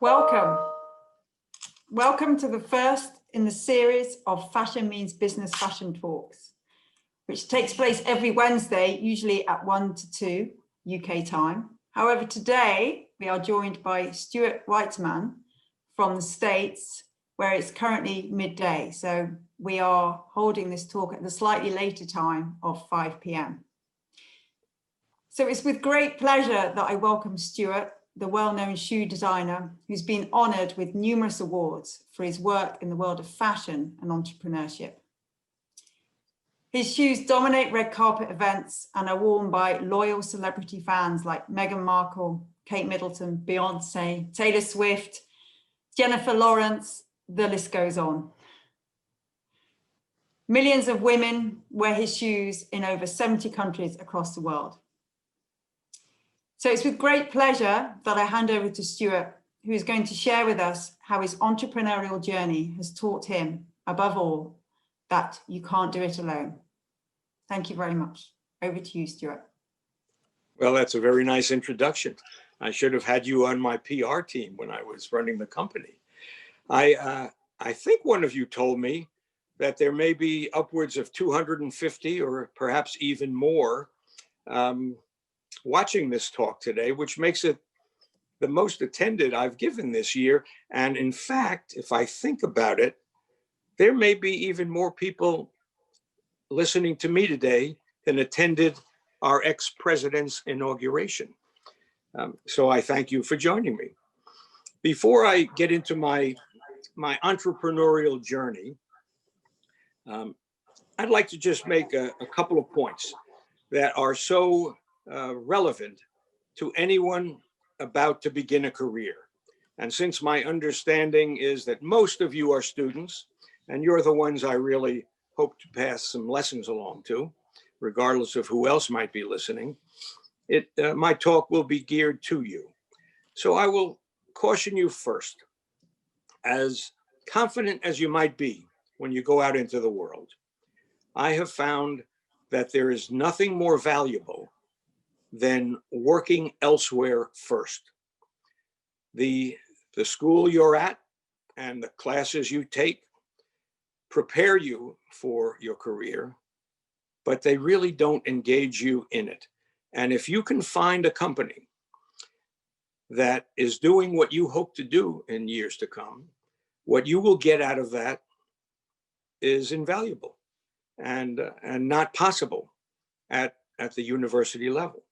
Welcome. Welcome to the first in the series of Fashion Means Business Fashion Talks, which takes place every Wednesday, usually at 1 to 2 UK time. However, today we are joined by Stuart Weitzman from the States, where it's currently midday. So we are holding this talk at the slightly later time of 5 p.m. So it's with great pleasure that I welcome Stuart, the well-known shoe designer who's been honored with numerous awards for his work in the world of fashion and entrepreneurship. His shoes dominate red carpet events and are worn by loyal celebrity fans like Meghan Markle, Kate Middleton, Beyonce, Taylor Swift, Jennifer Lawrence, the list goes on. Millions of women wear his shoes in over 70 countries across the world. So it's with great pleasure that I hand over to Stuart, who is going to share with us how his entrepreneurial journey has taught him, above all, that you can't do it alone. Thank you very much. Over to you, Stuart. Well, that's a very nice introduction. I should have had you on my PR team when I was running the company. I think one of you told me that there may be upwards of 250 or perhaps even more watching this talk today, which makes it the most attended I've given this year. And in fact, if I think about it, there may be even more people listening to me today than attended our ex-president's inauguration. So I thank you for joining me. Before I get into my entrepreneurial journey, I'd like to just make a couple of points that are so relevant to anyone about to begin a career. And since my understanding is that most of you are students, and you're the ones I really hope to pass some lessons along to, regardless of who else might be listening, my talk will be geared to you. So I will caution you first, as confident as you might be when you go out into the world, I have found that there is nothing more valuable than working elsewhere first. The school you're at and the classes you take prepare you for your career, but they really don't engage you in it. And if you can find a company that is doing what you hope to do in years to come, what you will get out of that is invaluable and not possible at the university level.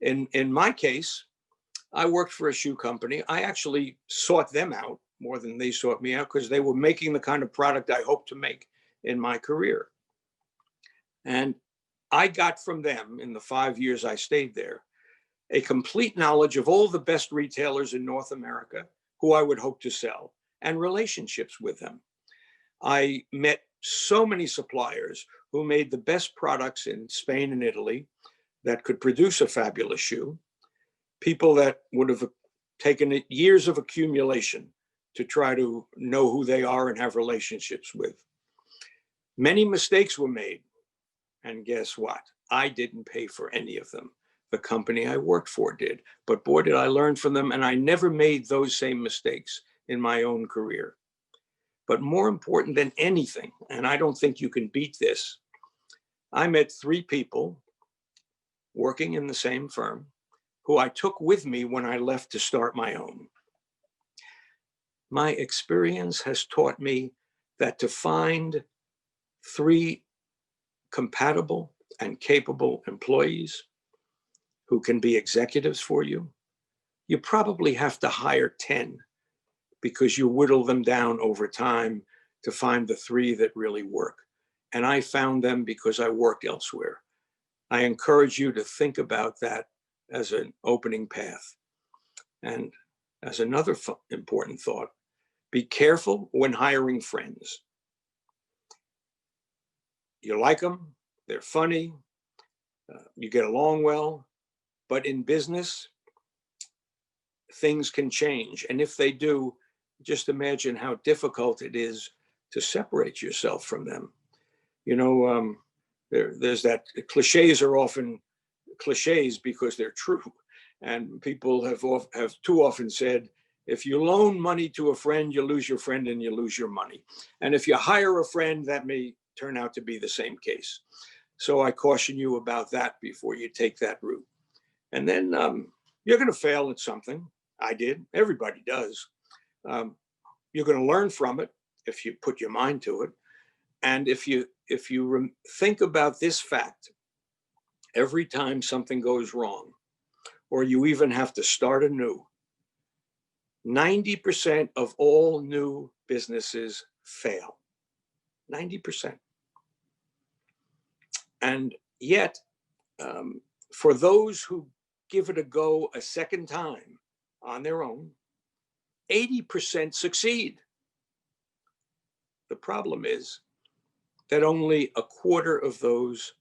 In my case, I worked for a shoe company. I actually sought them out more than they sought me out because they were making the kind of product I hoped to make in my career. And I got from them, in the 5 years I stayed there, a complete knowledge of all the best retailers in North America who I would hope to sell and relationships with them. I met so many suppliers who made the best products in Spain and Italy that could produce a fabulous shoe, people that would have taken years of accumulation to try to know who they are and have relationships with. Many mistakes were made, and guess what? I didn't pay for any of them. The company I worked for did, but boy, did I learn from them, and I never made those same mistakes in my own career. But more important than anything, and I don't think you can beat this, I met 3 people working in the same firm who I took with me when I left to start my own. My experience has taught me that to find 3 compatible and capable employees who can be executives for you, you probably have to hire 10 because you whittle them down over time to find the 3 that really work. And I found them because I worked elsewhere. I encourage you to think about that as an opening path. And as another important thought, be careful when hiring friends. You like them, they're funny, you get along well, but in business, things can change. And if they do, just imagine how difficult it is to separate yourself from them. You know, there's that cliches are often cliches because they're true. And people have too often said, If you loan money to a friend, you lose your friend and you lose your money. And if you hire a friend, that may turn out to be the same case. So I caution you about that before you take that route. And then you're going to fail at something. I did. Everybody does. You're going to learn from it if you put your mind to it. And if you think about this fact, every time something goes wrong, or you even have to start anew, 90% of all new businesses fail. 90%. And yet, for those who give it a go a second time on their own, 80% succeed. The problem is that only a quarter of those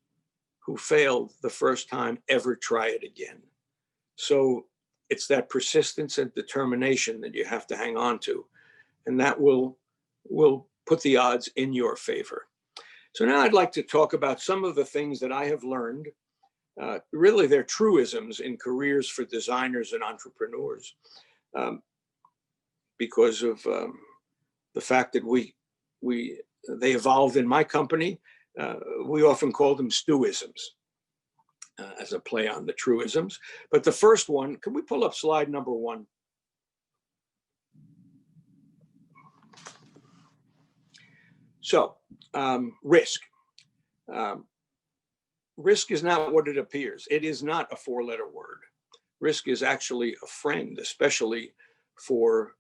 who failed the first time ever try it again. So it's that persistence and determination that you have to hang on to, and that will put the odds in your favor. So now I'd like to talk about some of the things that I have learned. Really, they're truisms in careers for designers and entrepreneurs, because of the fact that they evolved in my company. We often call them Stuisms, as a play on the truisms. But the first one, can we pull up slide number 1? So, risk. Risk is not what it appears. It is not a 4-letter word. Risk is actually a friend, especially for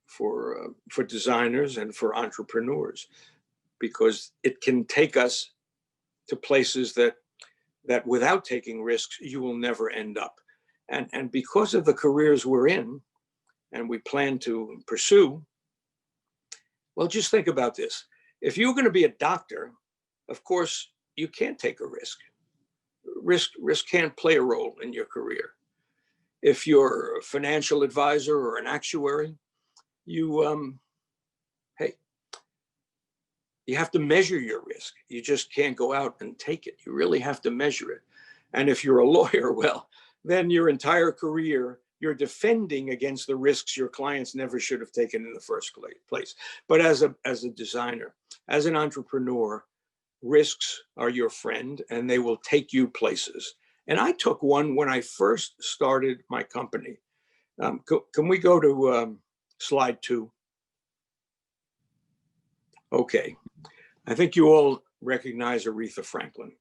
designers and for entrepreneurs, because it can take us to places that without taking risks, you will never end up. And because of the careers we're in and we plan to pursue, well, just think about this. If you're going to be a doctor, of course, you can't take a risk. Risk can't play a role in your career. If you're a financial advisor or an actuary, you have to measure your risk. You just can't go out and take it. You really have to measure it. And if you're a lawyer, well, then your entire career, you're defending against the risks your clients never should have taken in the first place. But as a designer, as an entrepreneur, risks are your friend and they will take you places. And I took one when I first started my company. Can we go to slide 2? Okay. I think you all recognize Aretha Franklin.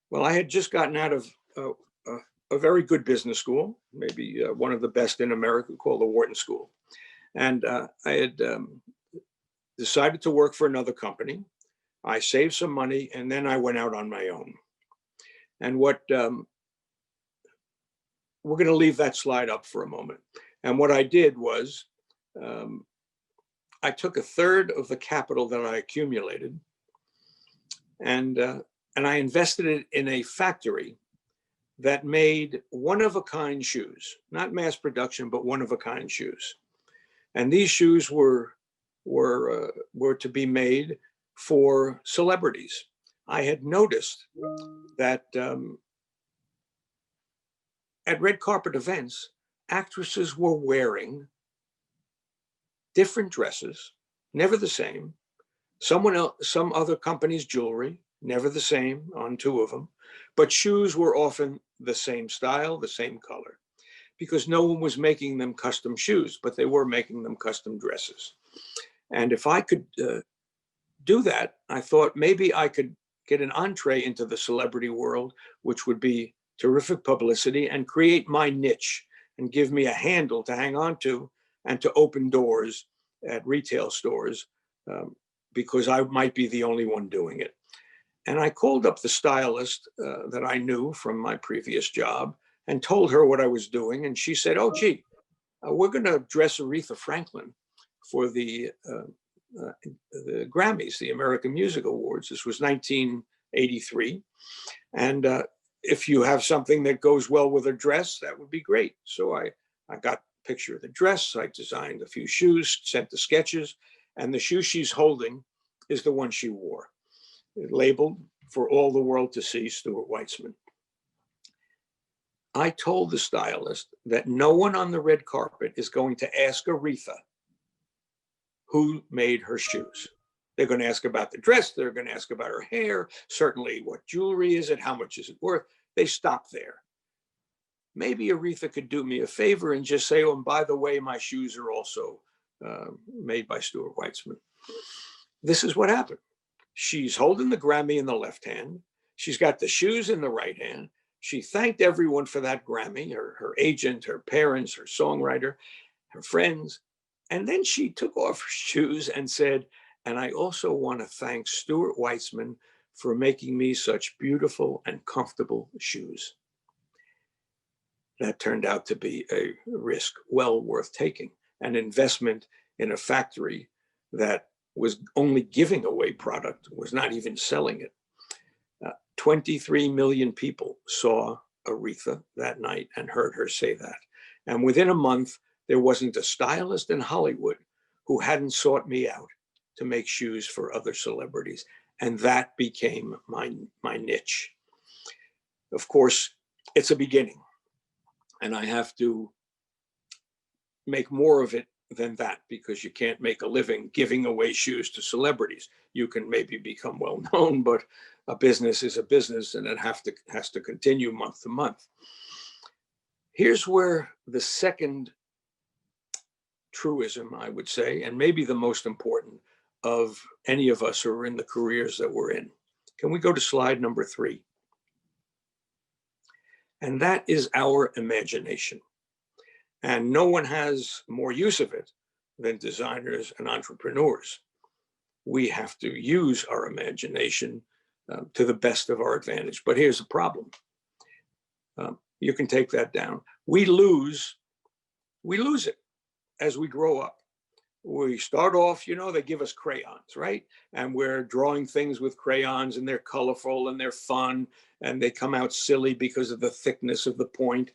Well, I had just gotten out of a very good business school, maybe one of the best in America, called the Wharton School. And I had decided to work for another company. I saved some money, and then I went out on my own. And what we're going to leave that slide up for a moment. And what I did was I took 1/3 of the capital that I accumulated, and I invested it in a factory that made one-of-a-kind shoes, not mass production, but one-of-a-kind shoes. And these shoes were to be made for celebrities. I had noticed that at red carpet events, actresses were wearing different dresses, never the same. Some other company's jewelry, never the same on 2 of them, but shoes were often the same style, the same color, because no one was making them custom shoes, but they were making them custom dresses. And if I could do that, I thought maybe I could get an entree into the celebrity world, which would be terrific publicity and create my niche and give me a handle to hang on to and to open doors at retail stores, because I might be the only one doing it. And I called up the stylist that I knew from my previous job and told her what I was doing. And she said, "Oh, gee, we're going to dress Aretha Franklin for the Grammys, the American Music Awards." This was 1983. And if you have something that goes well with a dress, that would be great. So I got a picture of the dress. I designed a few shoes, sent the sketches, and the shoe she's holding is the one she wore, labeled "For all the world to see, Stuart Weitzman." I told the stylist that no one on the red carpet is going to ask Aretha who made her shoes. They're going to ask about the dress. They're going to ask about her hair. Certainly, what jewelry is it? How much is it worth? They stop there. Maybe Aretha could do me a favor and just say, oh, and by the way, my shoes are also made by Stuart Weitzman. This is what happened. She's holding the Grammy in the left hand. She's got the shoes in the right hand. She thanked everyone for that Grammy, her agent, her parents, her songwriter, her friends. And then she took off her shoes and said, and I also want to thank Stuart Weitzman for making me such beautiful and comfortable shoes. That turned out to be a risk well worth taking, an investment in a factory that was only giving away product, was not even selling it. 23 million people saw Aretha that night and heard her say that. And within a month, there wasn't a stylist in Hollywood who hadn't sought me out to make shoes for other celebrities. And that became my niche. Of course, it's a beginning. And I have to make more of it than that, because you can't make a living giving away shoes to celebrities. You can maybe become well known, but a business is a business, and it has to continue month to month. Here's where the second truism, I would say, and maybe the most important of any of us who are in the careers that we're in. Can we go to slide number 3? And that is our imagination. And no one has more use of it than designers and entrepreneurs. We have to use our imagination to the best of our advantage. But here's the problem. You can take that down. We lose it as we grow up. We start off, they give us crayons, right? And we're drawing things with crayons, and they're colorful and they're fun, and they come out silly because of the thickness of the point.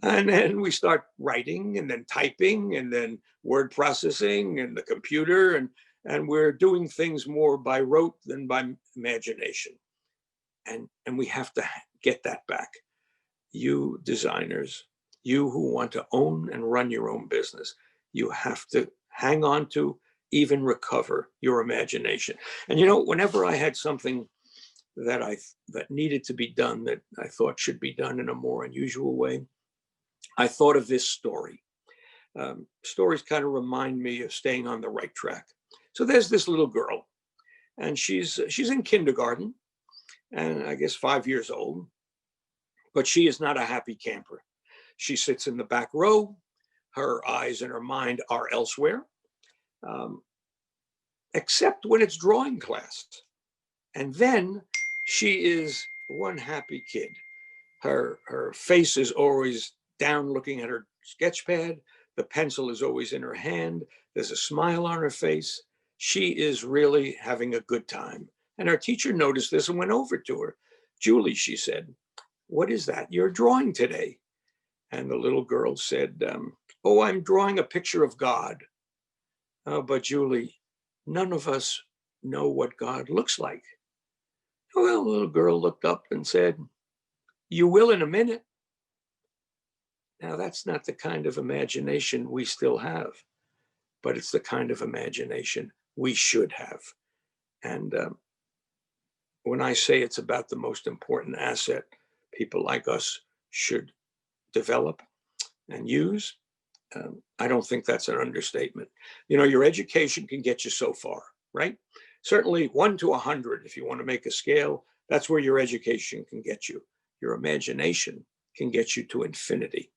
And then we start writing and then typing and then word processing and the computer, and we're doing things more by rote than by imagination. And we have to get that back. You designers, you who want to own and run your own business, you have to hang on to, even recover your imagination. And whenever I had something that needed to be done, that I thought should be done in a more unusual way, I thought of this story. Stories kind of remind me of staying on the right track. So there's this little girl, and she's in kindergarten, and I guess 5 years old, but she is not a happy camper. She sits in the back row. Her eyes and her mind are elsewhere, except when it's drawing class. And then she is one happy kid. Her face is always down looking at her sketch pad. The pencil is always in her hand. There's a smile on her face. She is really having a good time. And our teacher noticed this and went over to her. Julie, she said, "What is that you're drawing today?" And the little girl said, "Oh, I'm drawing a picture of God." "Oh, but Julie, none of us know what God looks like." Well, the little girl looked up and said, "You will in a minute." Now, that's not the kind of imagination we still have, but it's the kind of imagination we should have. And when I say it's about the most important asset people like us should develop and use, I don't think that's an understatement. Your education can get you so far, right? Certainly 1 to 100, if you want to make a scale, that's where your education can get you. Your imagination can get you to infinity.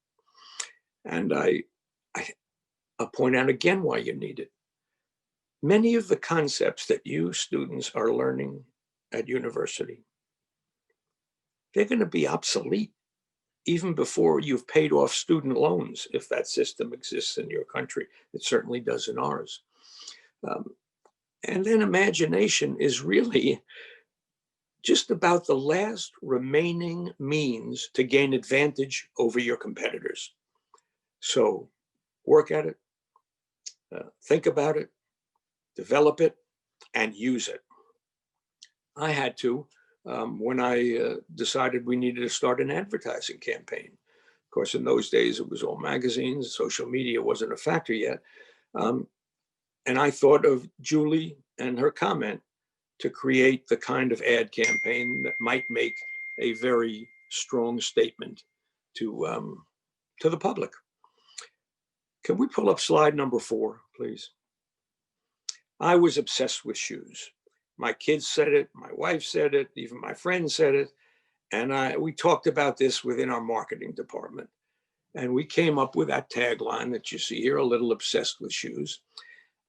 And I'll point out again why you need it. Many of the concepts that you students are learning at university, they're going to be obsolete even before you've paid off student loans, if that system exists in your country. It certainly does in ours. And then imagination is really just about the last remaining means to gain advantage over your competitors. So work at it, think about it, develop it, and use it. I had to when I decided we needed to start an advertising campaign. Of course, in those days, it was all magazines. Social media wasn't a factor yet. And I thought of Julie and her comment to create the kind of ad campaign that might make a very strong statement to the public. Can we pull up slide number 4, please? I was obsessed with shoes. My kids said it, my wife said it, even my friend said it. And we talked about this within our marketing department. And we came up with that tagline that you see here, a little obsessed with shoes.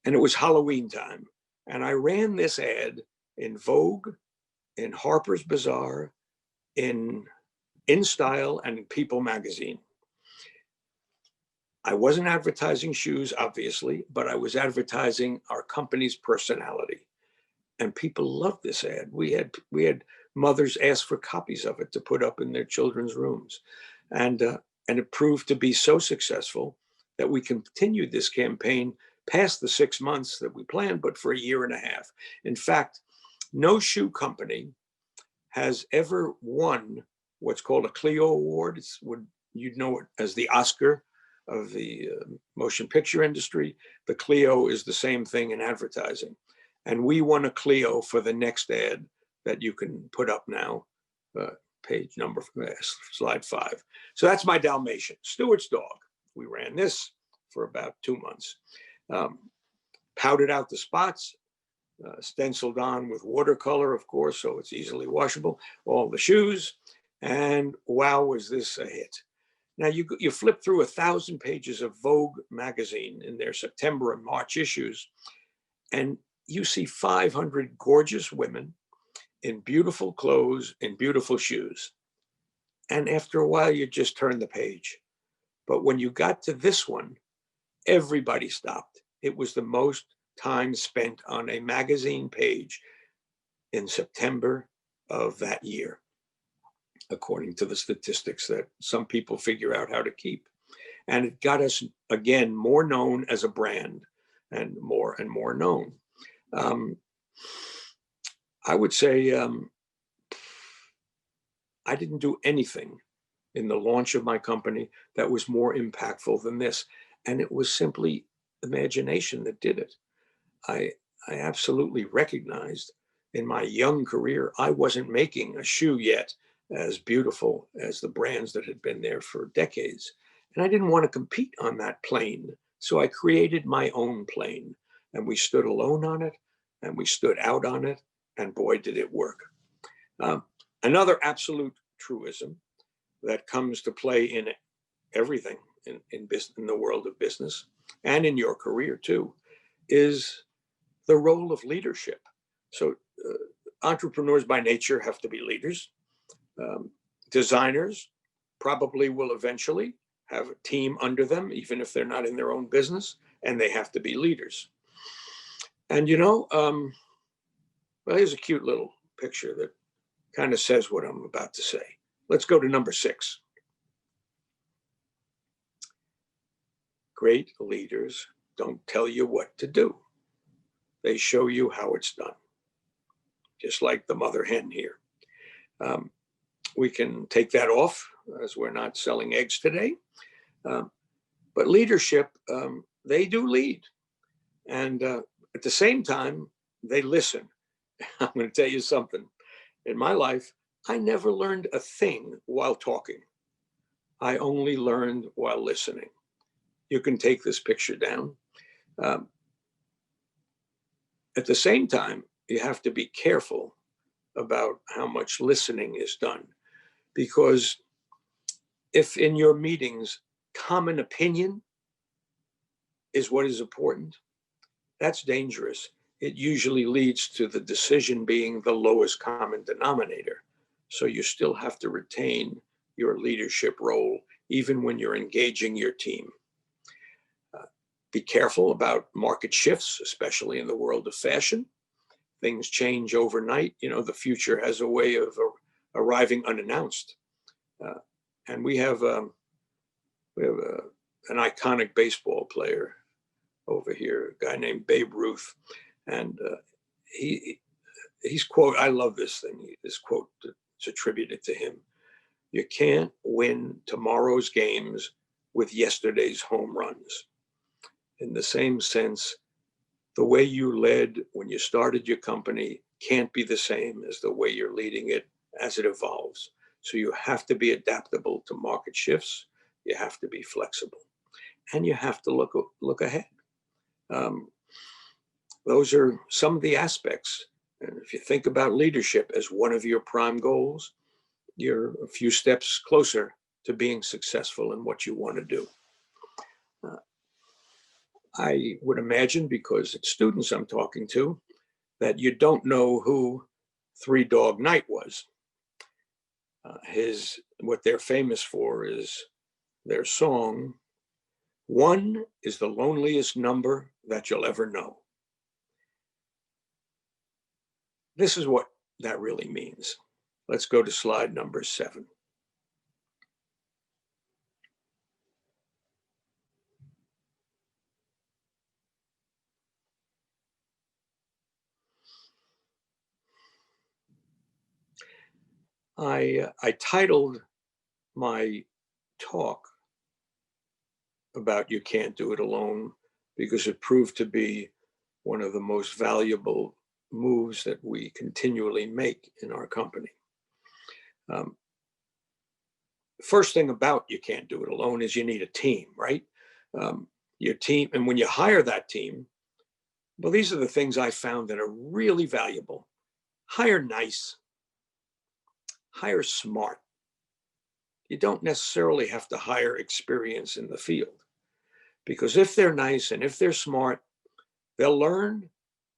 And it was Halloween time. And I ran this ad in Vogue, in Harper's Bazaar, in InStyle, and in People magazine. I wasn't advertising shoes, obviously, but I was advertising our company's personality. And people loved this ad. We had mothers ask for copies of it to put up in their children's rooms. And it proved to be so successful that we continued this campaign past the 6 months that we planned, but for a year and a half. In fact, no shoe company has ever won what's called a Clio Award. You'd know it as the Oscar of the motion picture industry. The Clio is the same thing in advertising. And we won a Clio for the next ad that you can put up now, page number, slide 5. So that's my Dalmatian, Stuart's dog. We ran this for about 2 months. Powdered out the spots, stenciled on with watercolor, of course, so it's easily washable, all the shoes, and wow, was this a hit. Now you flip through 1,000 pages of Vogue magazine in their September and March issues, and you see 500 gorgeous women in beautiful clothes, in beautiful shoes. And after a while, you just turn the page. But when you got to this one, everybody stopped. It was the most time spent on a magazine page in September of that year, according to the statistics that some people figure out how to keep. And it got us, again, more known as a brand and more known. I would say I didn't do anything in the launch of my company that was more impactful than this. And it was simply imagination that did it. I absolutely recognized in my young career, I wasn't making a shoe yet as beautiful as the brands that had been there for decades. And I didn't want to compete on that plane. So I created my own plane, and we stood alone on it, and we stood out on it, and boy, did it work. Another absolute truism that comes to play in everything in the world of business and in your career too, is the role of leadership. So entrepreneurs by nature have to be leaders. Designers probably will eventually have a team under them, even if they're not in their own business, and they have to be leaders. And well, here's a cute little picture that kind of says what I'm about to say. Let's go to number 6. Great leaders don't tell you what to do. They show you how it's done. Just like the mother hen here. We can take that off as we're not selling eggs today. But leadership, they do lead. And at the same time, they listen. I'm going to tell you something. In my life, I never learned a thing while talking. I only learned while listening. You can take this picture down. At the same time, you have to be careful about how much listening is done. Because if in your meetings, common opinion is what is important, that's dangerous. It usually leads to the decision being the lowest common denominator. So you still have to retain your leadership role, even when you're engaging your team. Be careful about market shifts, especially in the world of fashion. Things change overnight. The future has a way of arriving unannounced. And we have an iconic baseball player over here, a guy named Babe Ruth. And he's quote, I love this thing, this quote, it's attributed to him. You can't win tomorrow's games with yesterday's home runs. In the same sense, the way you led when you started your company can't be the same as the way you're leading it as it evolves. So you have to be adaptable to market shifts. You have to be flexible, and you have to look ahead. Those are some of the aspects. And if you think about leadership as one of your prime goals, you're a few steps closer to being successful in what you want to do. I would imagine, because it's students I'm talking to, that you don't know who Three Dog Night was. What they're famous for is their song, "One is the loneliest number that you'll ever know." This is what that really means. Let's go to slide number 7. I titled my talk about "You Can't Do It Alone" because it proved to be one of the most valuable moves that we continually make in our company. First thing about "You Can't Do It Alone" is you need a team, right? Your team, and when you hire that team, well, these are the things I found that are really valuable. Hire nice, hire smart. You don't necessarily have to hire experience in the field, because if they're nice and if they're smart, they'll learn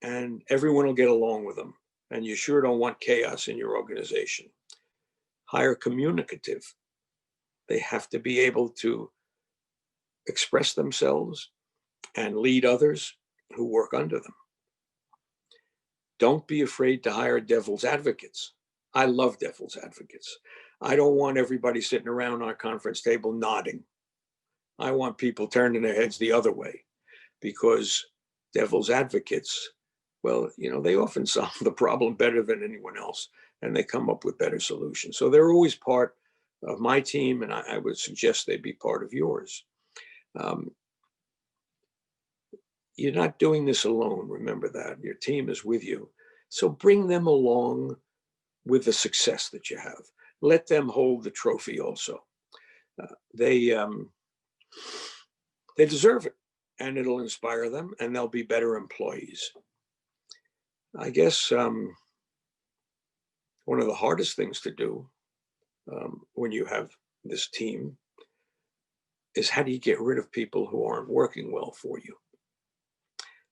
and everyone will get along with them. And you sure don't want chaos in your organization. Hire communicative. They have to be able to express themselves and lead others who work under them. Don't be afraid to hire devil's advocates. I love devil's advocates. I don't want everybody sitting around our conference table nodding. I want people turning their heads the other way, because devil's advocates, well, they often solve the problem better than anyone else, and they come up with better solutions. So they're always part of my team, and I would suggest they be part of yours. You're not doing this alone. Remember that. Your team is with you. So bring them along with the success that you have. Let them hold the trophy also. They deserve it, and it'll inspire them, and they'll be better employees. I guess one of the hardest things to do when you have this team is, how do you get rid of people who aren't working well for you?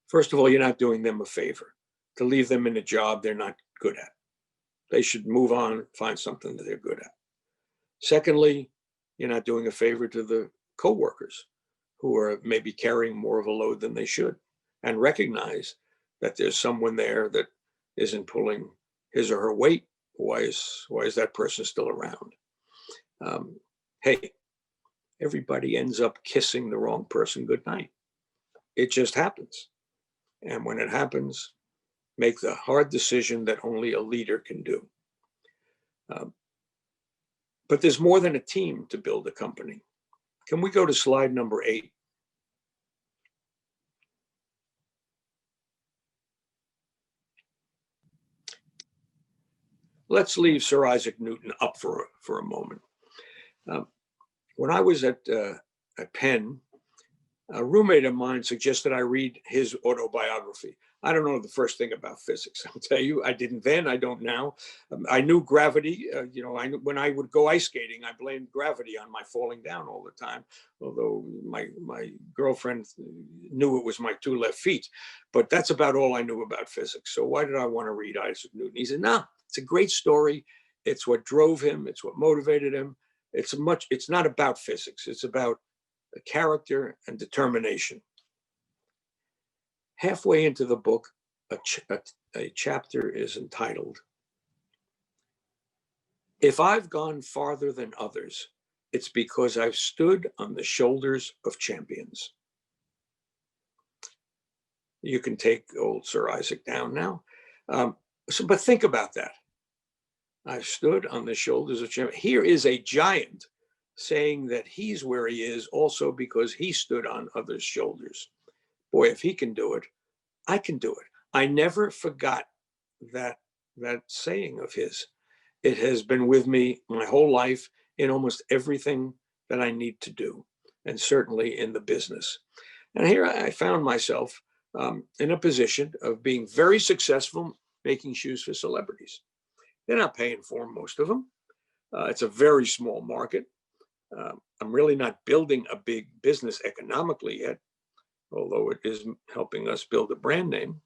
First of all, you're not doing them a favor to leave them in a job they're not good at. They should move on, find something that they're good at. Secondly, you're not doing a favor to the coworkers who are maybe carrying more of a load than they should, and recognize that there's someone there that isn't pulling his or her weight. Why is that person still around? Hey, everybody ends up kissing the wrong person goodnight. It just happens. And when it happens, make the hard decision that only a leader can do. But there's more than a team to build a company. Can we go to slide number 8? Let's leave Sir Isaac Newton up for a moment. When I was at Penn, a roommate of mine suggested I read his autobiography. I don't know the first thing about physics. I'll tell you, I didn't then, I don't now. I knew gravity. When I would go ice skating, I blamed gravity on my falling down all the time. Although my girlfriend knew it was my 2 left feet, but that's about all I knew about physics. So why did I want to read Isaac Newton? He said, "No, it's a great story. It's what drove him. It's what motivated him. It's not about physics. It's about the character and determination." Halfway into the book, a chapter is entitled, "If I've gone farther than others, it's because I've stood on the shoulders of champions." You can take old Sir Isaac down now. But think about that. I've stood on the shoulders of giants. Here is a giant saying that he's where he is also because he stood on others' shoulders. Boy, if he can do it, I can do it. I never forgot that saying of his. It has been with me my whole life in almost everything that I need to do, and certainly in the business. And here I found myself in a position of being very successful making shoes for celebrities. They're not paying for them, most of them. It's a very small market. I'm really not building a big business economically yet, although it is helping us build a brand name.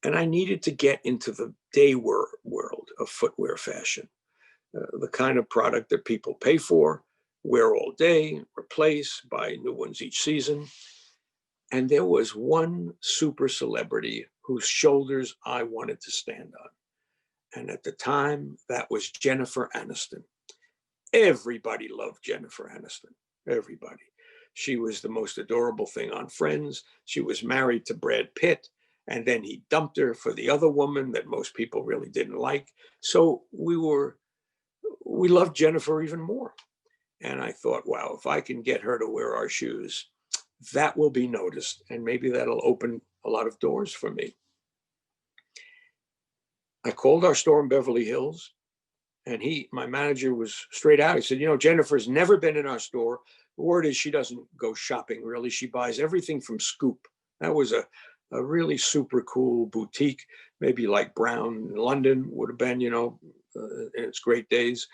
And I needed to get into the day world of footwear fashion, the kind of product that people pay for, wear all day, replace, buy new ones each season. And there was one super celebrity whose shoulders I wanted to stand on. And at the time, that was Jennifer Aniston. Everybody loved Jennifer Aniston. Everybody. She was the most adorable thing on Friends. She was married to Brad Pitt, and then he dumped her for the other woman that most people really didn't like. So we loved Jennifer even more. And I thought, wow, if I can get her to wear our shoes, that will be noticed, and maybe that'll open a lot of doors for me. I called our store in Beverly Hills, and my manager was straight out. He said, Jennifer's never been in our store. The word is she doesn't go shopping, really. She buys everything from Scoop. That was a really super cool boutique, maybe like Brown in London would have been, in its great days.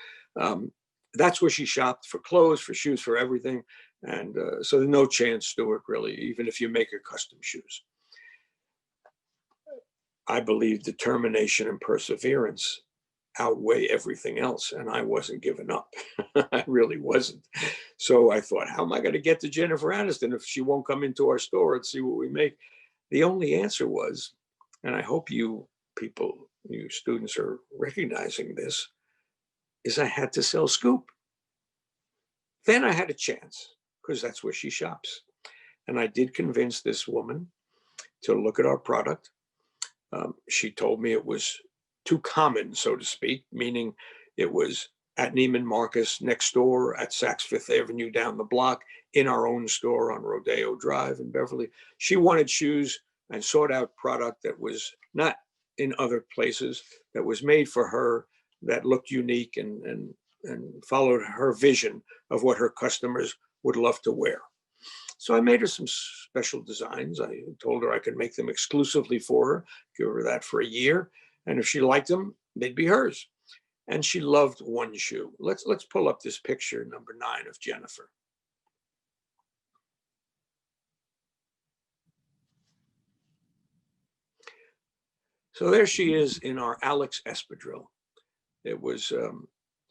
That's where she shopped for clothes, for shoes, for everything. And so there's no chance, Stuart, really, even if you make her custom shoes. I believe determination and perseverance outweigh everything else, and I wasn't giving up. I really wasn't. So I thought, how am I going to get to Jennifer Aniston if she won't come into our store and see what we make? The only answer was, and I hope you people, you students are recognizing this, is I had to sell Scoop. Then I had a chance, because that's where she shops. And I did convince this woman to look at our product. She told me it was too common, so to speak, meaning it was at Neiman Marcus next door, at Saks Fifth Avenue down the block, in our own store on Rodeo Drive in Beverly. She wanted shoes and sought out product that was not in other places, that was made for her, that looked unique and followed her vision of what her customers would love to wear. So I made her some special designs. I told her I could make them exclusively for her, give her that for a year. And if she liked them, they'd be hers. And she loved one shoe. Let's pull up this picture, number 9, of Jennifer. So there she is in our Alex espadrille. It was,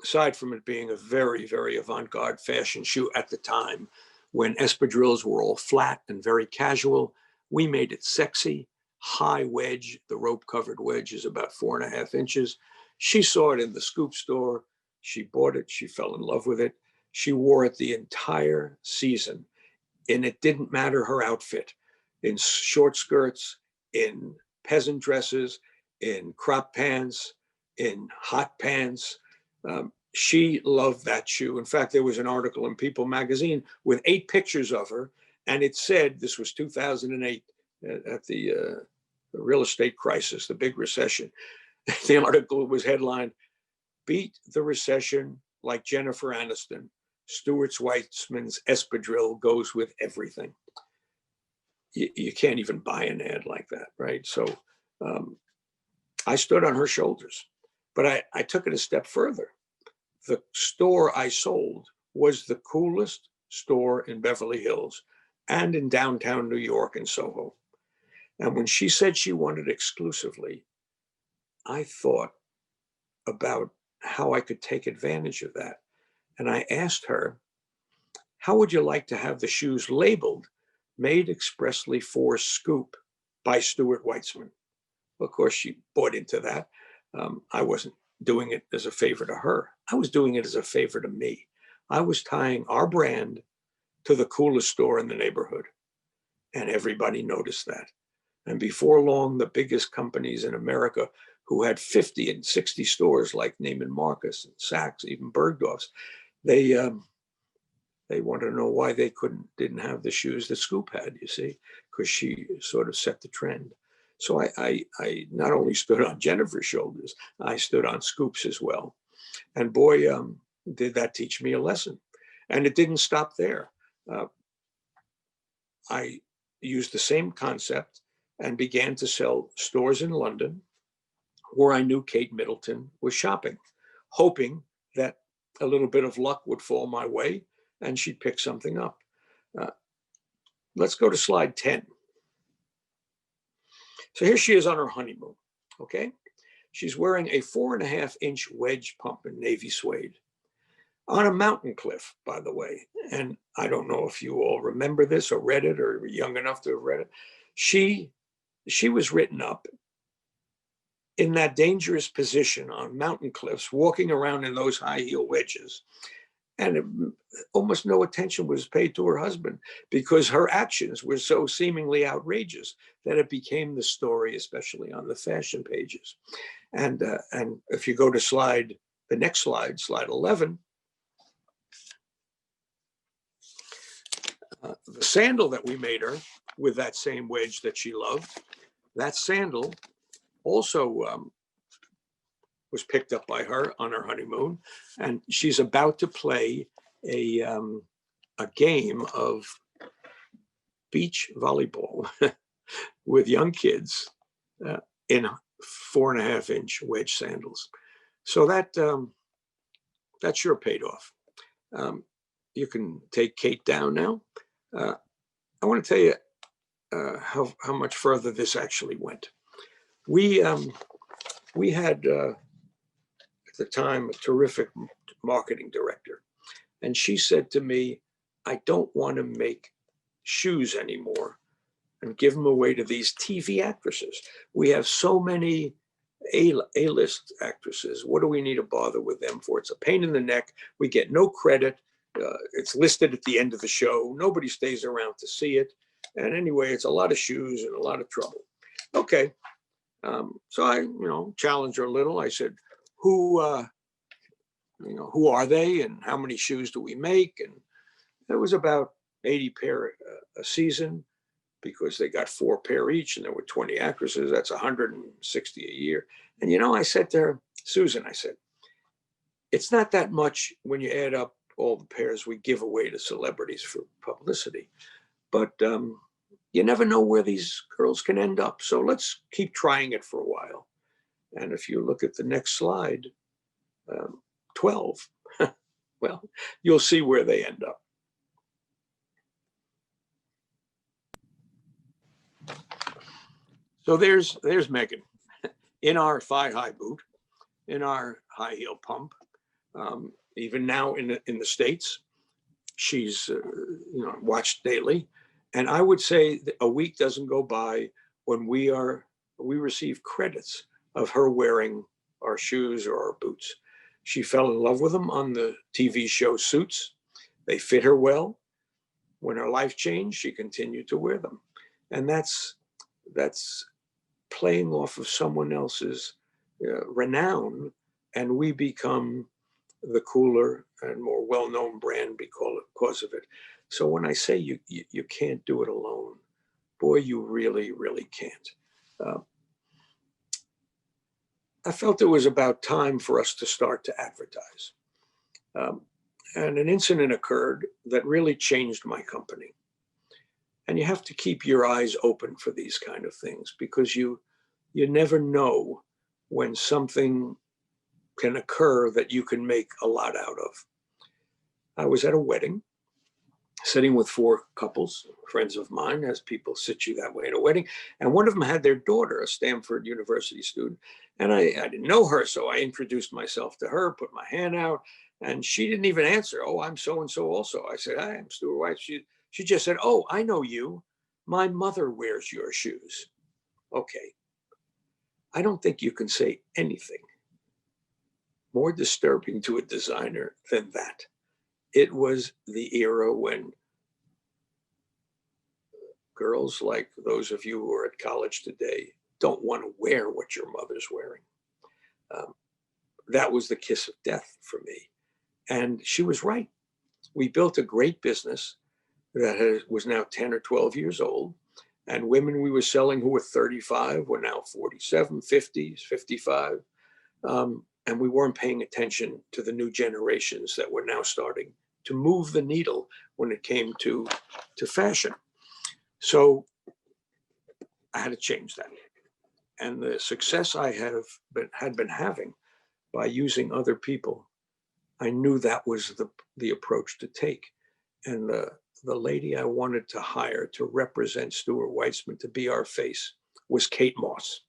aside from it being a very, very avant-garde fashion shoe at the time, when espadrilles were all flat and very casual, we made it sexy, high wedge. The rope-covered wedge is about 4.5 inches. She saw it in the Scoop store. She bought it. She fell in love with it. She wore it the entire season, and it didn't matter her outfit, in short skirts, in peasant dresses, in crop pants, in hot pants. She loved that shoe. In fact, there was an article in People magazine with 8 pictures of her, and it said, this was 2008 at the real estate crisis, the big recession. The article was headlined, "Beat the Recession Like Jennifer Aniston. Stuart Weitzman's espadrille goes with everything." You can't even buy an ad like that, right? So I stood on her shoulders, but I took it a step further. The store I sold was the coolest store in Beverly Hills and in downtown New York in Soho. And when she said she wanted exclusively, I thought about how I could take advantage of that. And I asked her, how would you like to have the shoes labeled, made expressly for Scoop by Stuart Weitzman? Well, of course, she bought into that. I wasn't doing it as a favor to her. I was doing it as a favor to me. I was tying our brand to the coolest store in the neighborhood. And everybody noticed that. And before long, the biggest companies in America who had 50 and 60 stores like Neiman Marcus and Saks, even Bergdorf's, they wanted to know why they didn't have the shoes that Scoop had, you see, because she sort of set the trend. So I not only stood on Jennifer's shoulders, I stood on Scoop's as well. And boy, did that teach me a lesson. And it didn't stop there. I used the same concept and began to sell stores in London where I knew Kate Middleton was shopping, hoping that a little bit of luck would fall my way and she'd pick something up. Let's go to slide 10. So here she is on her honeymoon, okay? She's wearing a 4.5-inch wedge pump in navy suede on a mountain cliff, by the way. And I don't know if you all remember this or read it or were young enough to have read it. She was written up in that dangerous position on mountain cliffs, walking around in those high heel wedges. And almost no attention was paid to her husband because her actions were so seemingly outrageous that it became the story, especially on the fashion pages. And if you go to the next slide, slide 11, the sandal that we made her with that same wedge that she loved, that sandal also was picked up by her on her honeymoon, and she's about to play a game of beach volleyball with young kids in 4.5-inch wedge sandals. So that sure paid off. You can take Kate down now. I want to tell you how much further this actually went. We had at the time a terrific marketing director, and she said to me, I don't want to make shoes anymore and give them away to these TV actresses. We have so many A-list actresses. What do we need to bother with them for? It's a pain in the neck. We get no credit. It's listed at the end of the show. Nobody stays around to see it. And anyway, it's a lot of shoes and a lot of trouble. Okay. So I, challenged her a little. I said, who are they and how many shoes do we make? And it was about 80 pair a season because they got 4 pair each and there were 20 actresses. That's 160 a year. And, I said to her, Susan, I said, it's not that much when you add up all the pairs we give away to celebrities for publicity, but you never know where these girls can end up. So let's keep trying it for a while. And if you look at the next slide, 12, well, you'll see where they end up. So there's Meghan in our thigh-high boot, in our high heel pump. Even now in the States, she's watched daily. And I would say that a week doesn't go by when we receive credits of her wearing our shoes or our boots. She fell in love with them on the TV show Suits. They fit her well. When her life changed, she continued to wear them. And that's playing off of someone else's renown, and we become the cooler and more well-known brand because of it. So when I say you can't do it alone, boy, you really, really can't. I felt it was about time for us to start to advertise. And an incident occurred that really changed my company. And you have to keep your eyes open for these kind of things because you never know when something can occur that you can make a lot out of. I was at a wedding, sitting with 4 couples, friends of mine, as people sit you that way at a wedding. And one of them had their daughter, a Stanford University student. And I didn't know her, so I introduced myself to her, put my hand out, and she didn't even answer. Oh, I'm so-and-so also. I said, hi, I'm Stuart Weitzman. She just said, oh, I know you. My mother wears your shoes. Okay. I don't think you can say anything more disturbing to a designer than that. It was the era when girls, like those of you who are at college today, don't want to wear what your mother's wearing. That was the kiss of death for me. And she was right. We built a great business that was now 10 or 12 years old. And women we were selling who were 35 were now 47, 50s, 55. And we weren't paying attention to the new generations that were now starting to move the needle when it came to fashion. So I had to change that. And the success I had been having by using other people, I knew that was the approach to take. And the lady I wanted to hire to represent Stuart Weitzman to be our face was Kate Moss,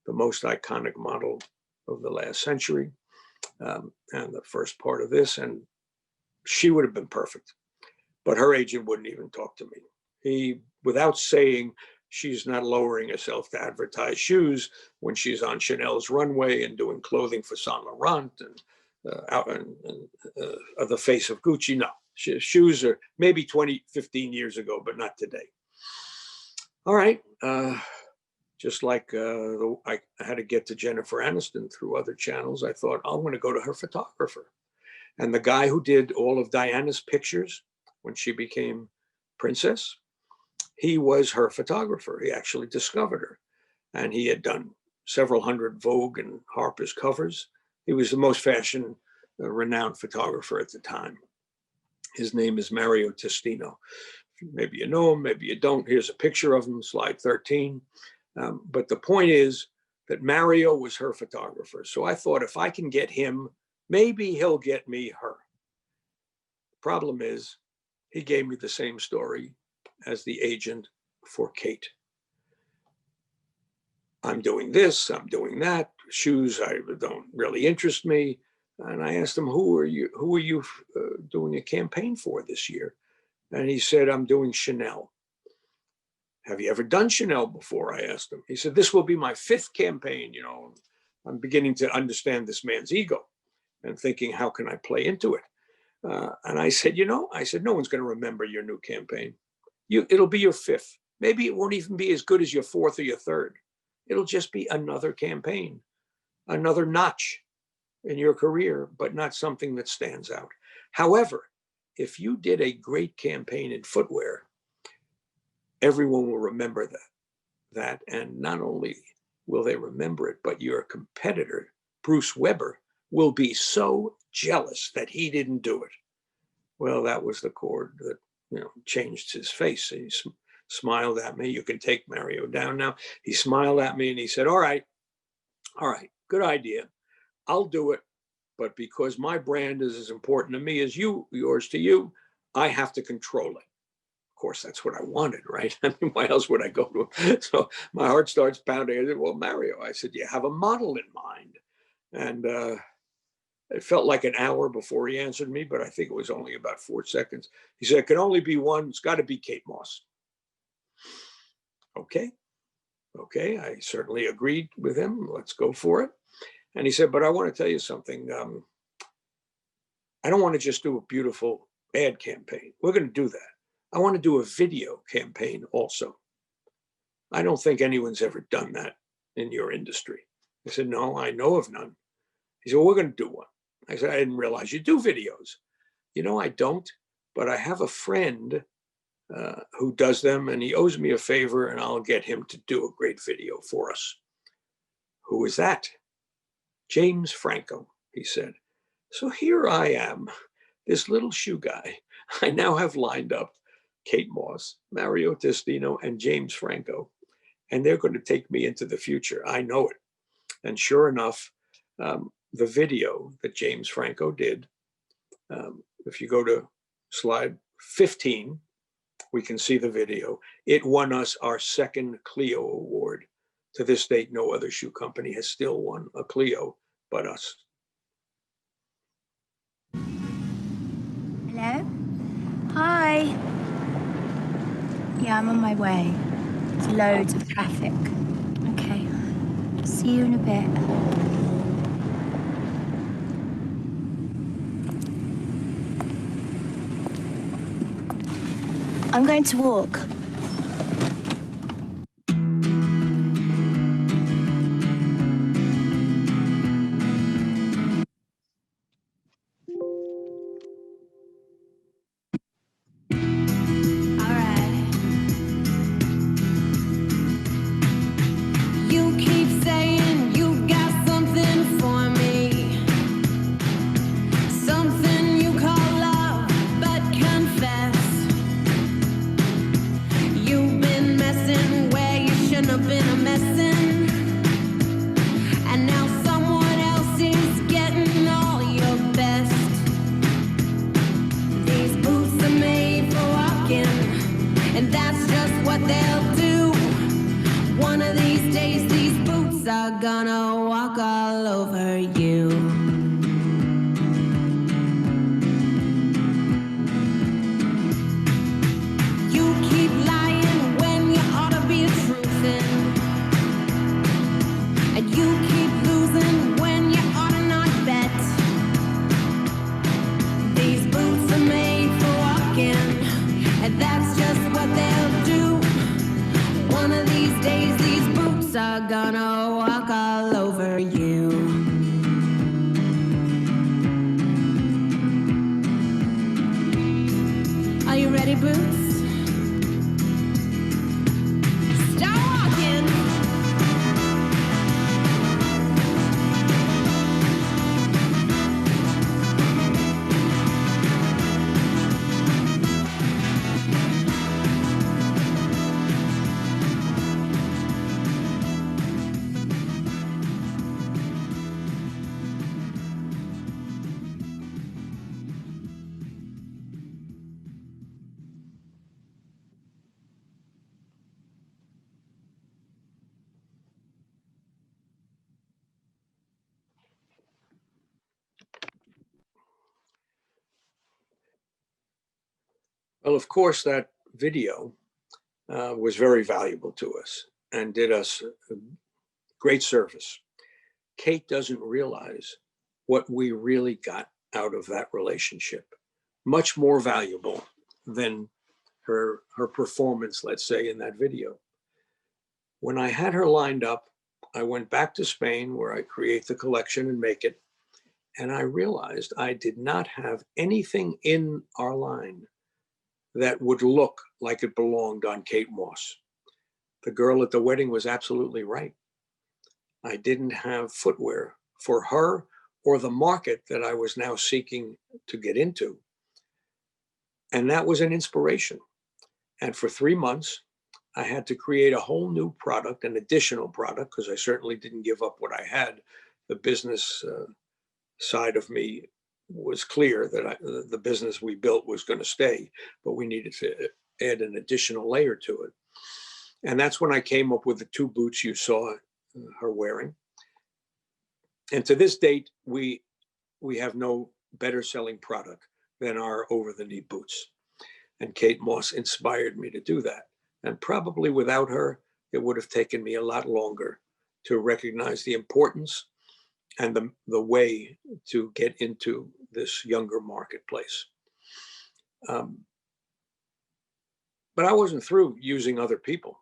the most iconic model of the last century, and the first part of this. And she would have been perfect, but her agent wouldn't even talk to me. He, without saying, she's not lowering herself to advertise shoes when she's on Chanel's runway and doing clothing for Saint Laurent and the face of Gucci. No, shoes are maybe 20, 15 years ago, but not today. All right. Just like I had to get to Jennifer Aniston through other channels, I thought, I'm going to go to her photographer. And the guy who did all of Diana's pictures when she became princess, he was her photographer. He actually discovered her. And he had done several hundred Vogue and Harper's covers. He was the most fashion renowned photographer at the time. His name is Mario Testino. Maybe you know him, maybe you don't. Here's a picture of him, slide 13. But the point is that Mario was her photographer. So I thought, if I can get him, maybe he'll get me her. Problem is, he gave me the same story as the agent for Kate. I'm doing this, I'm doing that. Shoes don't really interest me. And I asked him, who are you doing a campaign for this year? And he said, I'm doing Chanel. Have you ever done Chanel before? I asked him. He said, this will be my 5th campaign. You know, I'm beginning to understand this man's ego and thinking, how can I play into it? And I said, no one's going to remember your new campaign. It'll be your 5th. Maybe it won't even be as good as your 4th or your 3rd. It'll just be another campaign, another notch in your career, but not something that stands out. However, if you did a great campaign in footwear, everyone will remember that. And not only will they remember it, but your competitor, Bruce Weber, will be so jealous that he didn't do it. Well, that was the chord that, changed his face. He smiled at me. You can take Mario down now. He smiled at me and he said, all right, good idea. I'll do it. But because my brand is as important to me as yours to you, I have to control it. Of course, that's what I wanted, right? I mean, why else would I go to him? So my heart starts pounding. I said, well, Mario, I said, you have a model in mind. And it felt like an hour before he answered me, but I think it was only about 4 seconds. He said, it can only be one. It's got to be Kate Moss. Okay, I certainly agreed with him. Let's go for it. And he said, but I want to tell you something. I don't want to just do a beautiful ad campaign. We're going to do that. I want to do a video campaign also. I don't think anyone's ever done that in your industry. I said, no, I know of none. He said, well, we're going to do one. I said, I didn't realize you do videos. I don't, but I have a friend who does them, and he owes me a favor, and I'll get him to do a great video for us. Who is that? James Franco, he said. So here I am, this little shoe guy. I now have lined up Kate Moss, Mario Testino, and James Franco, and they're going to take me into the future. I know it. And sure enough, the video that James Franco did, if you go to slide 15, we can see the video. It won us our 2nd Clio award. To this date, no other shoe company has still won a Clio but us. Hello? Hi. Yeah, I'm on my way. There's loads of traffic. Okay. See you in a bit. I'm going to walk. gonna walk all over you. You keep lying when you ought to be truthing. And you keep losing when you ought to not bet. These boots are made for walking, and that's just what they'll do. One of these days, these boots are gonna walk all over you. Are you ready, Boots? Start walking. Well, of course, that video was very valuable to us and did us a great service. Kate doesn't realize what we really got out of that relationship. Much more valuable than her performance, let's say, in that video. When I had her lined up, I went back to Spain where I create the collection and make it. And I realized I did not have anything in our line that would look like it belonged on Kate Moss. The girl at the wedding was absolutely right. I didn't have footwear for her or the market that I was now seeking to get into. And that was an inspiration. And for 3 months, I had to create a whole new product, an additional product, because I certainly didn't give up what I had. The business side of me was clear that the business we built was going to stay, but we needed to add an additional layer to it. And that's when I came up with the 2 boots you saw her wearing. And to this date, we have no better selling product than our over-the-knee boots. And Kate Moss inspired me to do that. And probably without her, it would have taken me a lot longer to recognize the importance and the way to get into this younger marketplace. But I wasn't through using other people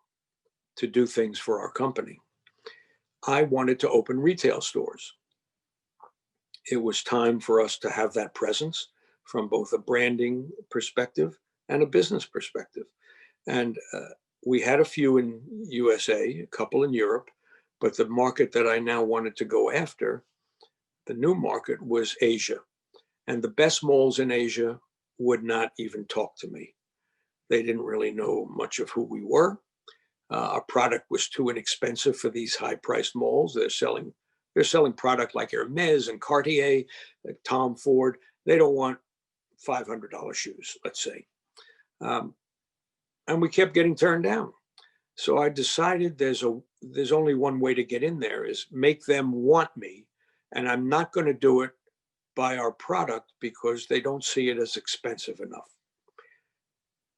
to do things for our company. I wanted to open retail stores. It was time for us to have that presence from both a branding perspective and a business perspective. And we had a few in USA, a couple in Europe, but the market that I now wanted to go after, the new market, was Asia. And the best malls in Asia would not even talk to me. They didn't really know much of who we were. Our product was too inexpensive for these high-priced malls. They're selling product like Hermes and Cartier, like Tom Ford. They don't want $500 shoes, let's say. And we kept getting turned down. So I decided there's only one way to get in there, is make them want me. And I'm not going to do it by our product because they don't see it as expensive enough.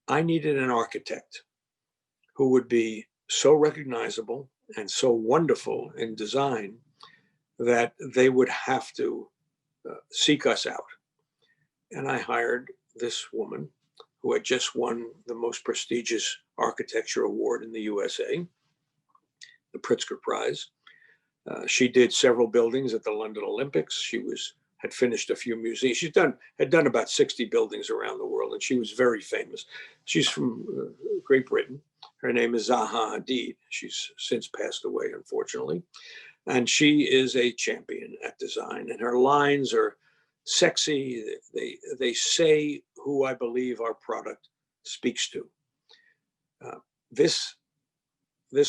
I needed an architect who would be so recognizable and so wonderful in design that they would have to seek us out. And I hired this woman who had just won the most prestigious architecture award in the USA, the Pritzker Prize. She did several buildings at the London Olympics. She had finished a few museums. She had done about 60 buildings around the world, and she was very famous. She's from Great Britain. Her name is Zaha Hadid. She's since passed away, unfortunately. And she is a champion at design, and her lines are sexy. They say who I believe our product speaks to. This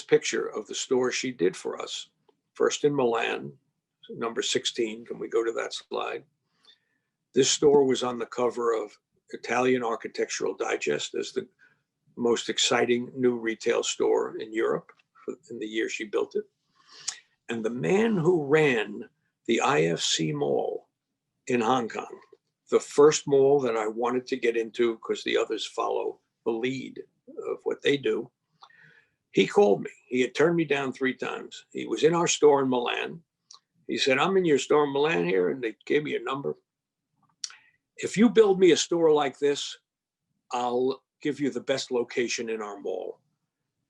picture of the store she did for us, first in Milan, number 16. Can we go to that slide? This store was on the cover of Italian Architectural Digest as the most exciting new retail store in Europe in the year she built it. And the man who ran the IFC mall in Hong Kong, the first mall that I wanted to get into because the others follow the lead of what they do, he called me. He had turned me down 3 times. He was in our store in Milan. He said, I'm in your store in Milan here, and they gave me a number. If you build me a store like this, I'll give you the best location in our mall.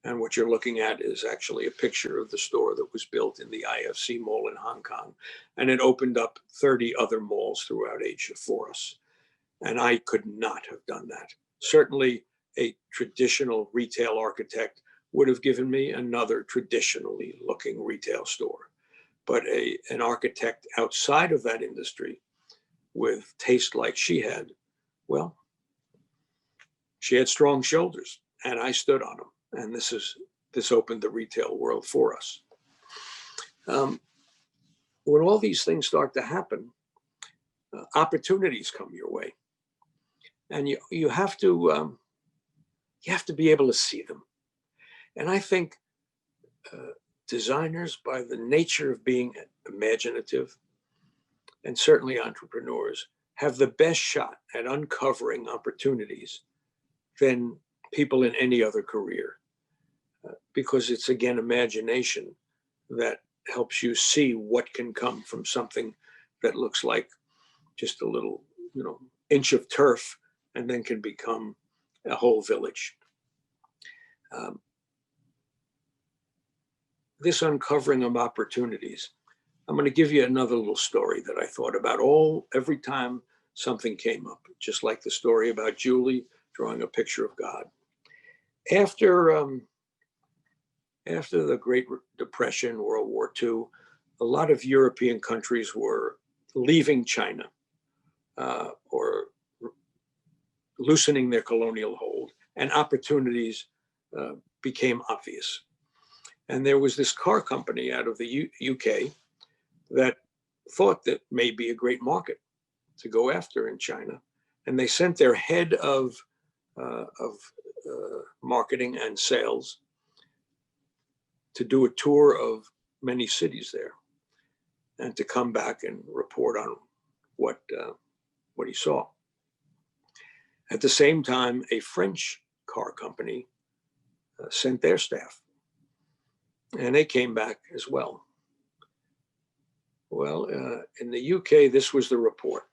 And what you're looking at is actually a picture of the store that was built in the IFC mall in Hong Kong. And it opened up 30 other malls throughout Asia for us. And I could not have done that. Certainly a traditional retail architect would have given me another traditionally looking retail store. But an architect outside of that industry with taste like she had, well, she had strong shoulders and I stood on them. And this opened the retail world for us. When all these things start to happen, opportunities come your way, and you have to be able to see them. And I think designers, by the nature of being imaginative, and certainly entrepreneurs, have the best shot at uncovering opportunities than people in any other career, because it's, again, imagination that helps you see what can come from something that looks like just a little, inch of turf and then can become a whole village. This uncovering of opportunities, I'm going to give you another little story that I thought about every time something came up, just like the story about Julie drawing a picture of God. After the Great Depression, World War II, a lot of European countries were leaving China or loosening their colonial hold, and opportunities became obvious. And there was this car company out of the UK that thought that may be a great market to go after in China. And they sent their head of marketing and sales to do a tour of many cities there and to come back and report on what he saw. At the same time, a French car company sent their staff, and they came back as well. Well, in the UK, this was the report.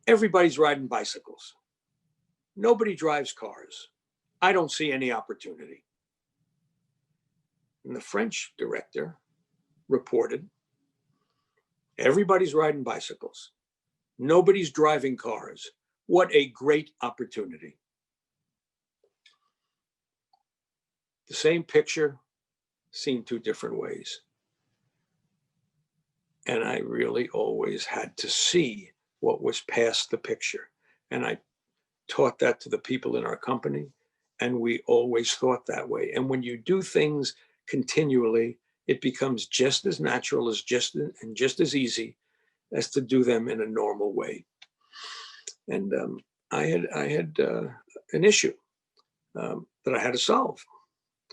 Everybody's riding bicycles. Nobody drives cars. I don't see any opportunity. And the French director reported, everybody's riding bicycles. Nobody's driving cars. What a great opportunity. The same picture, seen 2 different ways. And I really always had to see what was past the picture. And I taught that to the people in our company, and we always thought that way. And when you do things continually, it becomes just as natural as just as easy as to do them in a normal way. And I had an issue that I had to solve.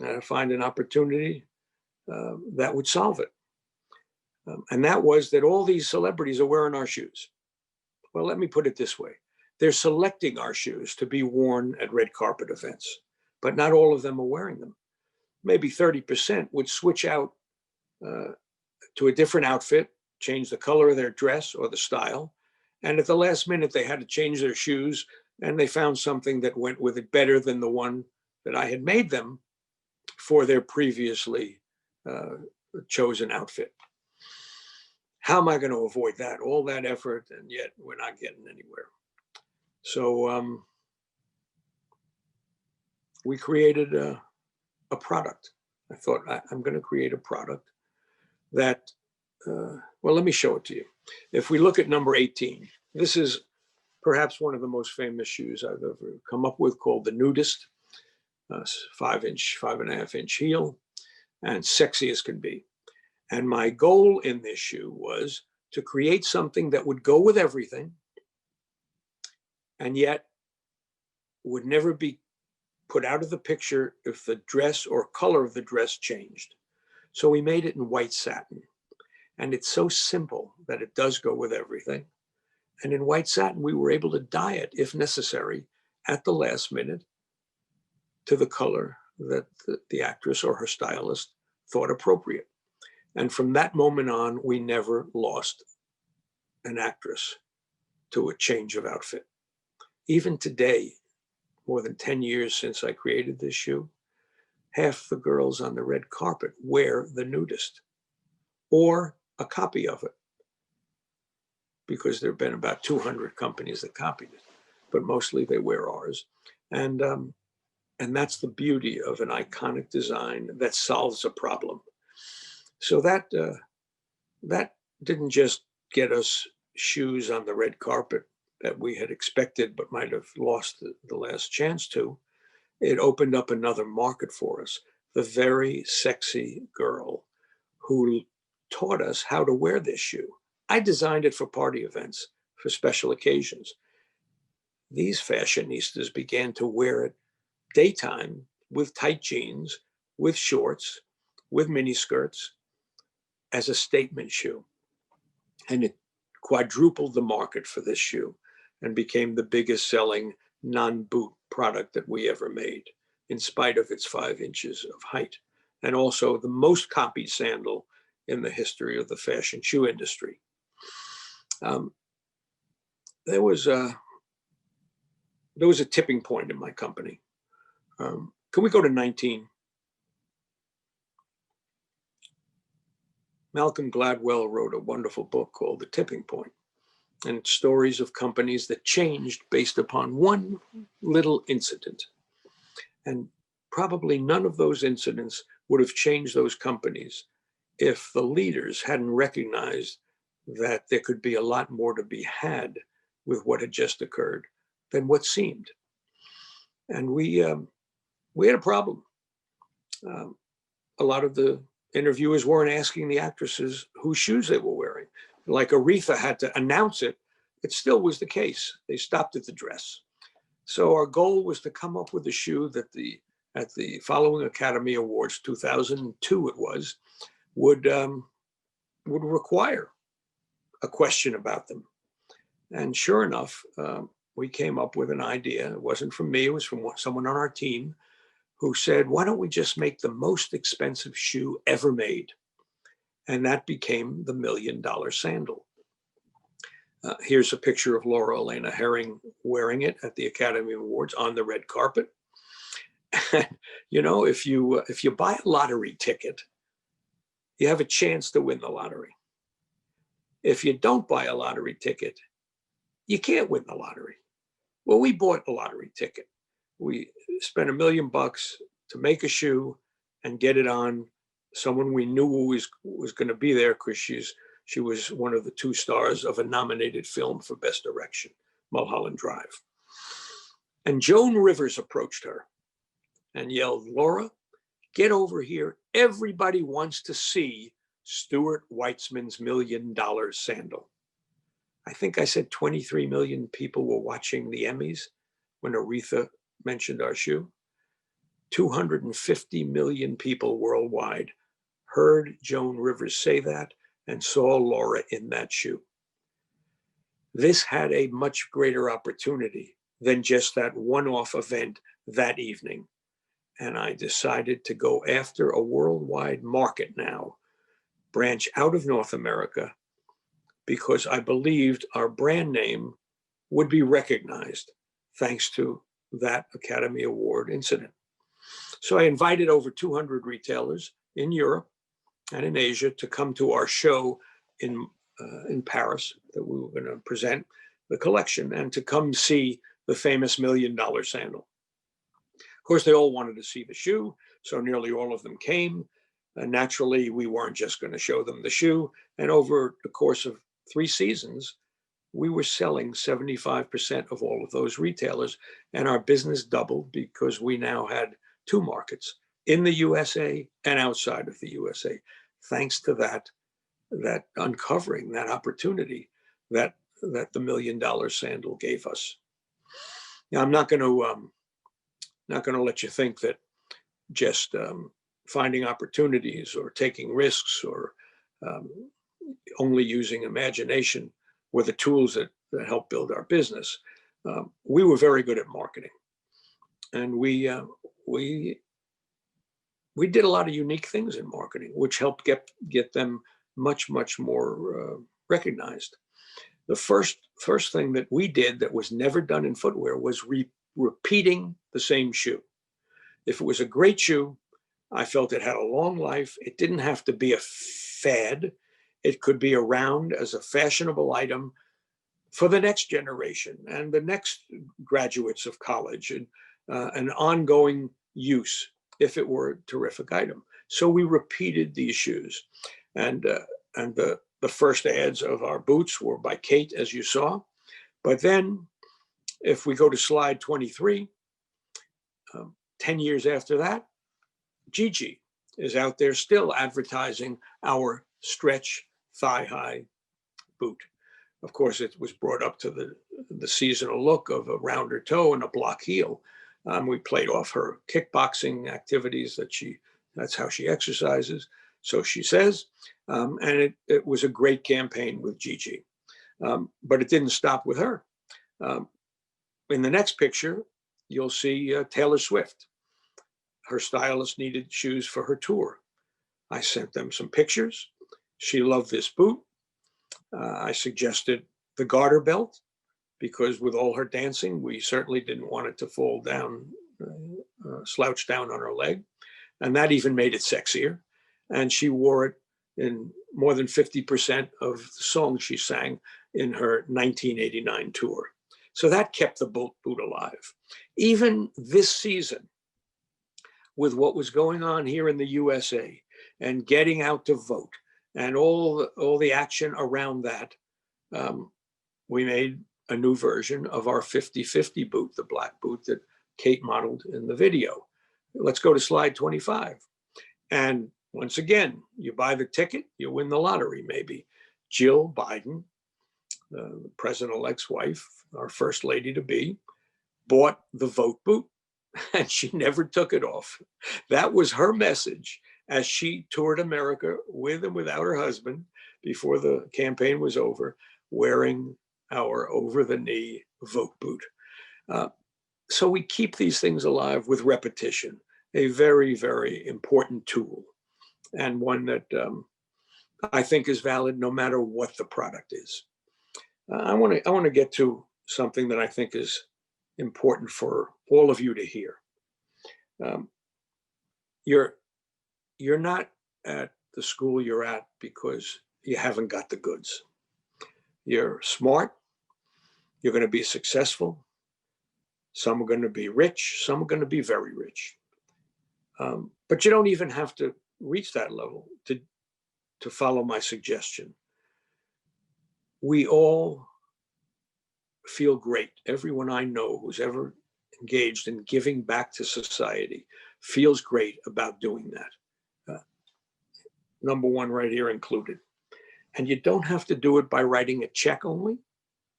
I had to find an opportunity that would solve it. And that was that all these celebrities are wearing our shoes. Well, let me put it this way. They're selecting our shoes to be worn at red carpet events, but not all of them are wearing them. Maybe 30% would switch out to a different outfit, change the color of their dress or the style. And at the last minute, they had to change their shoes, and they found something that went with it better than the one that I had made them for their previously chosen outfit. How am I going to avoid that? All that effort, and yet we're not getting anywhere. So we created a product. I thought, I'm going to create a product that, well, let me show it to you. If we look at number 18, this is perhaps one of the most famous shoes I've ever come up with, called the Nudist, 5.5-inch heel, and sexy as can be. And my goal in this shoe was to create something that would go with everything and yet would never be put out of the picture if the dress or color of the dress changed. So we made it in white satin. And it's so simple that it does go with everything. And in white satin, we were able to dye it, if necessary, at the last minute to the color that the actress or her stylist thought appropriate. And from that moment on, we never lost an actress to a change of outfit. Even today, more than 10 years since I created this shoe, half the girls on the red carpet wear the nudist or a copy of it, because there have been about 200 companies that copied it, but mostly they wear ours. And that's the beauty of an iconic design that solves a problem. So that didn't just get us shoes on the red carpet that we had expected but might have lost the last chance to. It opened up another market for us, the very sexy girl who taught us how to wear this shoe. I designed it for party events, for special occasions. These fashionistas began to wear it daytime with tight jeans, with shorts, with mini skirts as a statement shoe. And it quadrupled the market for this shoe and became the biggest selling non-boot product that we ever made, in spite of its 5 inches of height, and also the most copied sandal in the history of the fashion shoe industry. There was a tipping point in my company. Can we go to 19? Malcolm Gladwell wrote a wonderful book called The Tipping Point, and it's stories of companies that changed based upon one little incident. And probably none of those incidents would have changed those companies if the leaders hadn't recognized that there could be a lot more to be had with what had just occurred than what seemed. And we had a problem. A lot of the interviewers weren't asking the actresses whose shoes they were wearing. Like Aretha had to announce it, it still was the case. They stopped at the dress. So our goal was to come up with a shoe that at the following Academy Awards, 2002 it was, would require a question about them. And sure enough, we came up with an idea. It wasn't from me, it was from someone on our team who said, why don't we just make the most expensive shoe ever made? And that became the $1 million sandal. Here's a picture of Laura Elena Herring wearing it at the Academy Awards on the red carpet. You know, if you buy a lottery ticket, you have a chance to win the lottery. If you don't buy a lottery ticket, you can't win the lottery. Well, we bought a lottery ticket. We spent $1 million to make a shoe and get it on someone we knew was going to be there, because she was one of the 2 stars of a nominated film for Best Direction, Mulholland Drive. And Joan Rivers approached her and yelled, Laura, get over here. Everybody wants to see Stuart Weitzman's $1 million sandal. I think I said 23 million people were watching the Emmys when Aretha mentioned our shoe. 250 million people worldwide heard Joan Rivers say that and saw Laura in that shoe. This had a much greater opportunity than just that one-off event that evening. And I decided to go after a worldwide market now, branch out of North America, because I believed our brand name would be recognized thanks to that Academy Award incident. So I invited over 200 retailers in Europe and in Asia to come to our show in Paris that we were going to present the collection, and to come see the famous $1 million sandal. Of course, they all wanted to see the shoe, so nearly all of them came. And naturally, we weren't just going to show them the shoe. And over the course of 3 seasons, we were selling 75% of all of those retailers, and our business doubled because we now had 2 markets, in the USA and outside of the USA, thanks to that uncovering, that opportunity that the $1 million sandal gave us. Now, I'm not going to not going to let you think that just finding opportunities or taking risks or only using imagination were the tools that help build our business. We were very good at marketing, and we did a lot of unique things in marketing, which helped get them much more recognized. The first thing that we did that was never done in footwear was repeating the same shoe. If it was a great shoe, I felt it had a long life. It didn't have to be a fad. It could be around as a fashionable item for the next generation and the next graduates of college, and an ongoing use if it were a terrific item. So we repeated these shoes. And the first ads of our boots were by Kate, as you saw. But then if we go to slide 23, 10 years after that, Gigi is out there still advertising our stretch thigh-high boot. Of course, it was brought up to the seasonal look of a rounder toe and a block heel. We played off her kickboxing activities that's how she exercises, so she says. And it was a great campaign with Gigi. But it didn't stop with her. In the next picture, you'll see Taylor Swift. Her stylist needed shoes for her tour. I sent them some pictures. She loved this boot. I suggested the garter belt, because with all her dancing, we certainly didn't want it to fall down, slouch down on her leg. And that even made it sexier. And she wore it in more than 50% of the songs she sang in her 1989 tour. So that kept the boot alive. Even this season, with what was going on here in the USA and getting out to vote and all the action around that, we made a new version of our 50-50 boot, the black boot that Kate modeled in the video. Let's go to slide 25. And once again, you buy the ticket, you win the lottery maybe. Jill Biden, the president-elect's wife, our first lady to be, bought the vote boot, and she never took it off. That was her message as she toured America with and without her husband before the campaign was over, wearing our over-the-knee vote boot. So we keep these things alive with repetition, a very, very important tool, and one that I think is valid no matter what the product is. I want to get to something that I think is important for all of you to hear. You're not at the school you're at because you haven't got the goods. You're smart. You're going to be successful. Some are going to be rich. Some are going to be very rich. But you don't even have to reach that level to follow my suggestion. We all feel great. Everyone I know who's ever engaged in giving back to society feels great about doing that. Number one right here included. And you don't have to do it by writing a check only.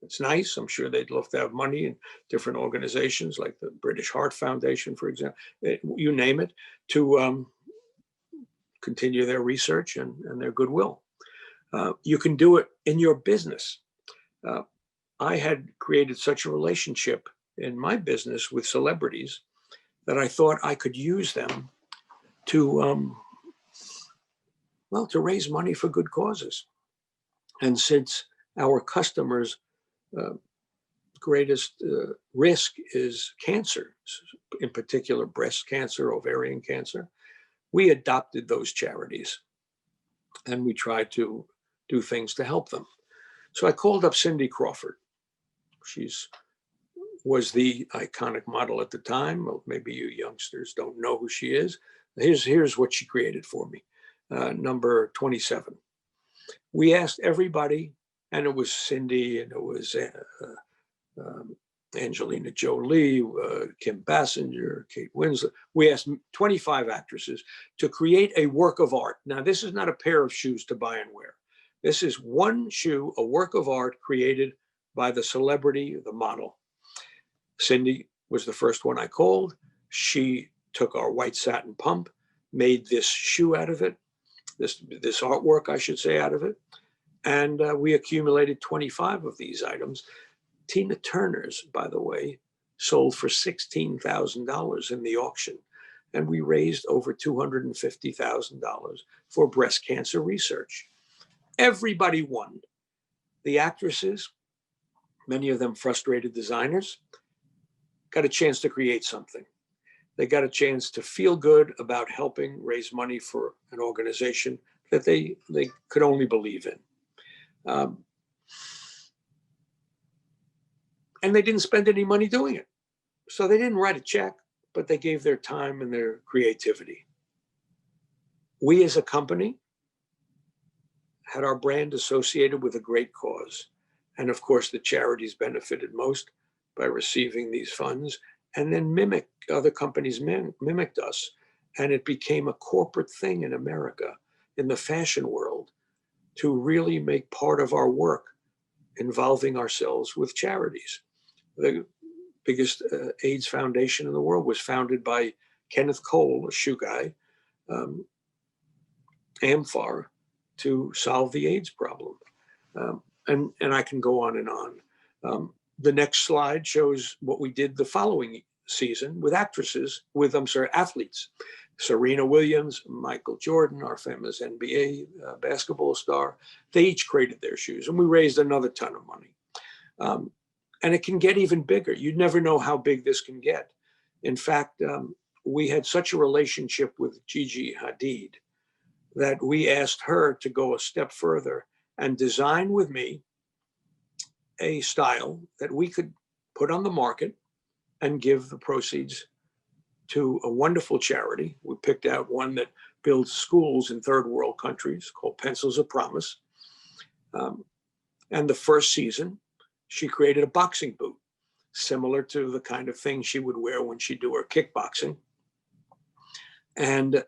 It's nice. I'm sure they'd love to have money in different organizations like the British Heart Foundation, for example, you name it, to continue their research and their goodwill. You can do it in your business. I had created such a relationship in my business with celebrities that I thought I could use them to raise money for good causes. And since our customers' greatest risk is cancer, in particular breast cancer, ovarian cancer, we adopted those charities and we tried to do things to help them. So I called up Cindy Crawford. She was the iconic model at the time. Well, maybe you youngsters don't know who she is. Here's what she created for me. Number 27. We asked everybody, and it was Cindy, and it was Angelina Jolie, Kim Basinger, Kate Winslet. We asked 25 actresses to create a work of art. Now, this is not a pair of shoes to buy and wear. This is one shoe, a work of art created by the celebrity, the model. Cindy was the first one I called. She took our white satin pump, made this shoe out of it, this artwork, I should say, out of it. And we accumulated 25 of these items. Tina Turner's, by the way, sold for $16,000 in the auction. And we raised over $250,000 for breast cancer research. Everybody won. The actresses, many of them frustrated designers, got a chance to create something. They got a chance to feel good about helping raise money for an organization that they could only believe in. And they didn't spend any money doing it. So they didn't write a check, but they gave their time and their creativity. We as a company had our brand associated with a great cause. And of course, the charities benefited most by receiving these funds, and then other companies mimicked us. And it became a corporate thing in America, in the fashion world, to really make part of our work involving ourselves with charities. The biggest AIDS foundation in the world was founded by Kenneth Cole, a shoe guy, AMFAR, to solve the AIDS problem. And I can go on and on. The next slide shows what we did the following season with athletes. Serena Williams, Michael Jordan, our famous NBA basketball star, they each created their shoes, and we raised another ton of money. And it can get even bigger. You never know how big this can get. In fact, we had such a relationship with Gigi Hadid that we asked her to go a step further and design with me a style that we could put on the market and give the proceeds to a wonderful charity. We picked out one that builds schools in third world countries called Pencils of Promise. And the first season, she created a boxing boot, similar to the kind of thing she would wear when she'd do her kickboxing. And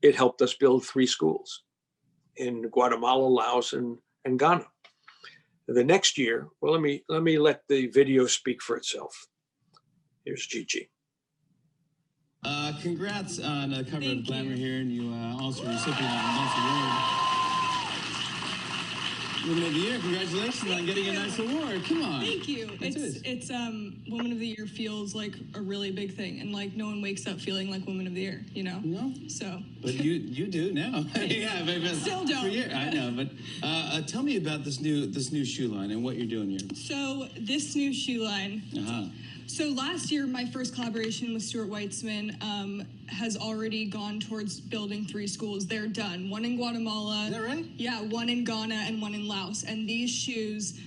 it helped us build 3 schools in Guatemala, Laos, and Ghana. The next year, well, let me let the video speak for itself. Here's Gigi. Congrats on the cover of Glamour here, and you also recipient of a nice award. Woman of the Year, congratulations on getting a nice award. Come on. Thank you. It's Woman of the Year feels like a really big thing, and like no one wakes up feeling like Woman of the Year, you know? No. So. But you do now. Yeah, but still don't. I know, but tell me about this new shoe line and what you're doing here. So this new shoe line. So last year, my first collaboration with Stuart Weitzman has already gone towards building 3 schools. They're done. One in Guatemala. Is that right? Yeah, one in Ghana and one in Laos. And these shoes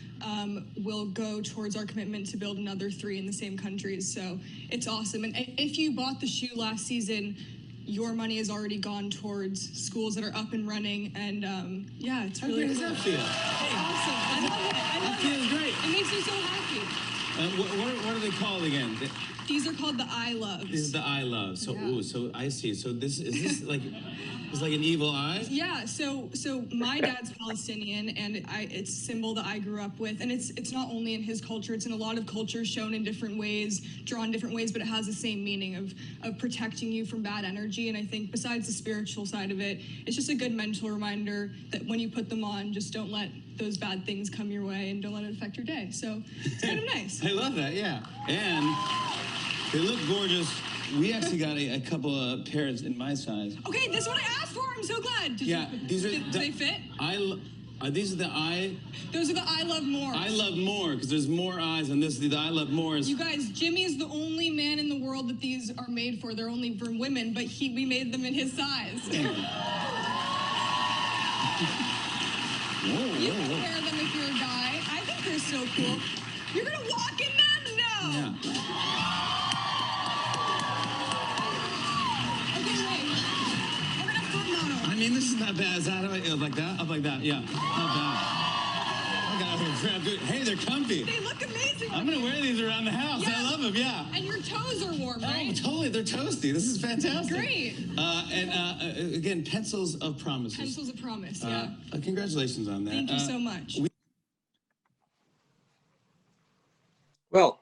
will go towards our commitment to build another 3 in the same countries. So it's awesome. And if you bought the shoe last season, your money has already gone towards schools that are up and running. And yeah, it's really cool. How does that feel? It's awesome. I love it. That feels great. It makes me so happy. What are they called again? These are called the I Loves. This is the I Love. So, yeah. Ooh, so I see. So this like, it's like an evil eye? Yeah. So my dad's Palestinian, and it's a symbol that I grew up with, and it's not only in his culture; it's in a lot of cultures, shown in different ways, drawn different ways, but it has the same meaning of protecting you from bad energy. And I think besides the spiritual side of it, it's just a good mental reminder that when you put them on, just don't let those bad things come your way, and don't let it affect your day. So it's kind of nice. I love that, yeah. And they look gorgeous. We actually got a couple of pairs in my size. Okay, this is what I asked for. I'm so glad. Did they fit? These are the I... Those are the I Love More. I Love More, because there's more eyes, and this is the I Love More. You guys, Jimmy is the only man in the world that these are made for. They're only for women, but we made them in his size. You can wear them if you're a guy. I think they're so cool. You're gonna walk in them? No. Yeah. Okay, wait. We're gonna front mono. I mean, this is not bad. Is that like that? Up like that? Yeah. Not bad. Hey, they're comfy. They look amazing. I'm gonna wear these around the house. Yeah. I love them. Yeah. And your toes are warm, right? Oh, totally. They're toasty. This is fantastic. Great. Again, Pencils of Promises. Pencils of Promise. Yeah. Congratulations on that. Thank you so much. Well,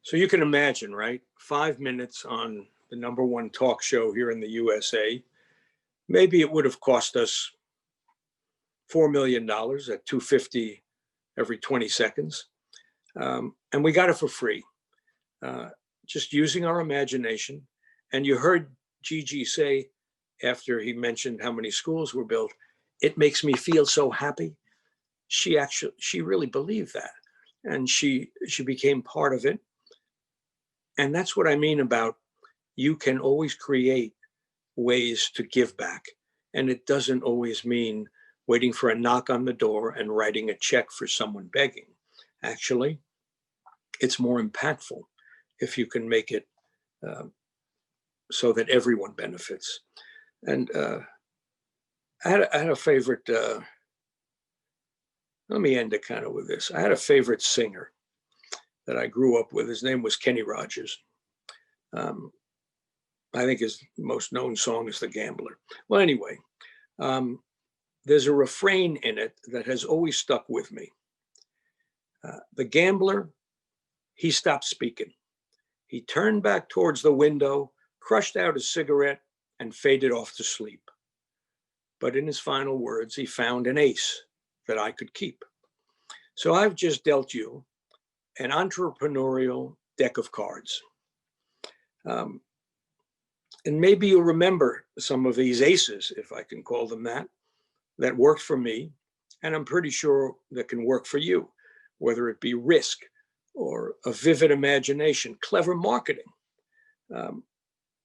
So you can imagine, right? 5 minutes on the #1 talk show here in the USA. Maybe it would have cost us $4 million at $250 every 20 seconds. And we got it for free, just using our imagination. And you heard Gigi say, after he mentioned how many schools were built, it makes me feel so happy. She really believed that. And she became part of it. And that's what I mean about, you can always create ways to give back. And it doesn't always mean waiting for a knock on the door and writing a check for someone begging. Actually, it's more impactful if you can make it so that everyone benefits. And I had a favorite, let me end it kind of with this. I had a favorite singer that I grew up with. His name was Kenny Rogers. I think his most known song is The Gambler. Well, anyway, there's a refrain in it that has always stuck with me. The gambler, he stopped speaking. He turned back towards the window, crushed out a cigarette, and faded off to sleep. But in his final words, he found an ace that I could keep. So I've just dealt you an entrepreneurial deck of cards. And maybe you'll remember some of these aces, if I can call them that worked for me. And I'm pretty sure that can work for you, whether it be risk or a vivid imagination, clever marketing,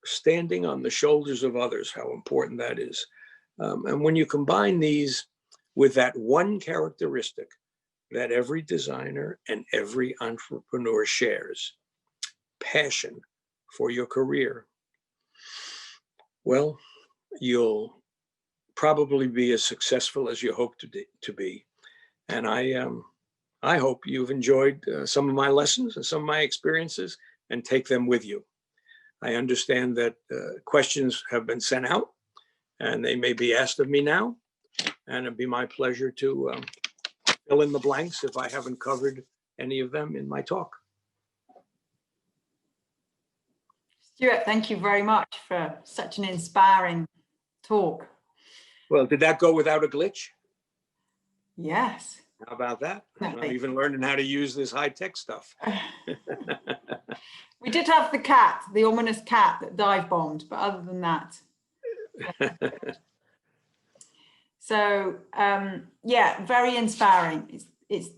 standing on the shoulders of others, how important that is. And when you combine these with that one characteristic that every designer and every entrepreneur shares, passion for your career, well, you'll probably be as successful as you hope to be. And I hope you've enjoyed some of my lessons and some of my experiences and take them with you. I understand that questions have been sent out and they may be asked of me now. And it'd be my pleasure to fill in the blanks if I haven't covered any of them in my talk. Stuart, thank you very much for such an inspiring talk. Well, did that go without a glitch? Yes. How about that? No, I'm even learning how to use this high-tech stuff. We did have the cat, the ominous cat that dive bombed, but other than that. So yeah, very inspiring. It's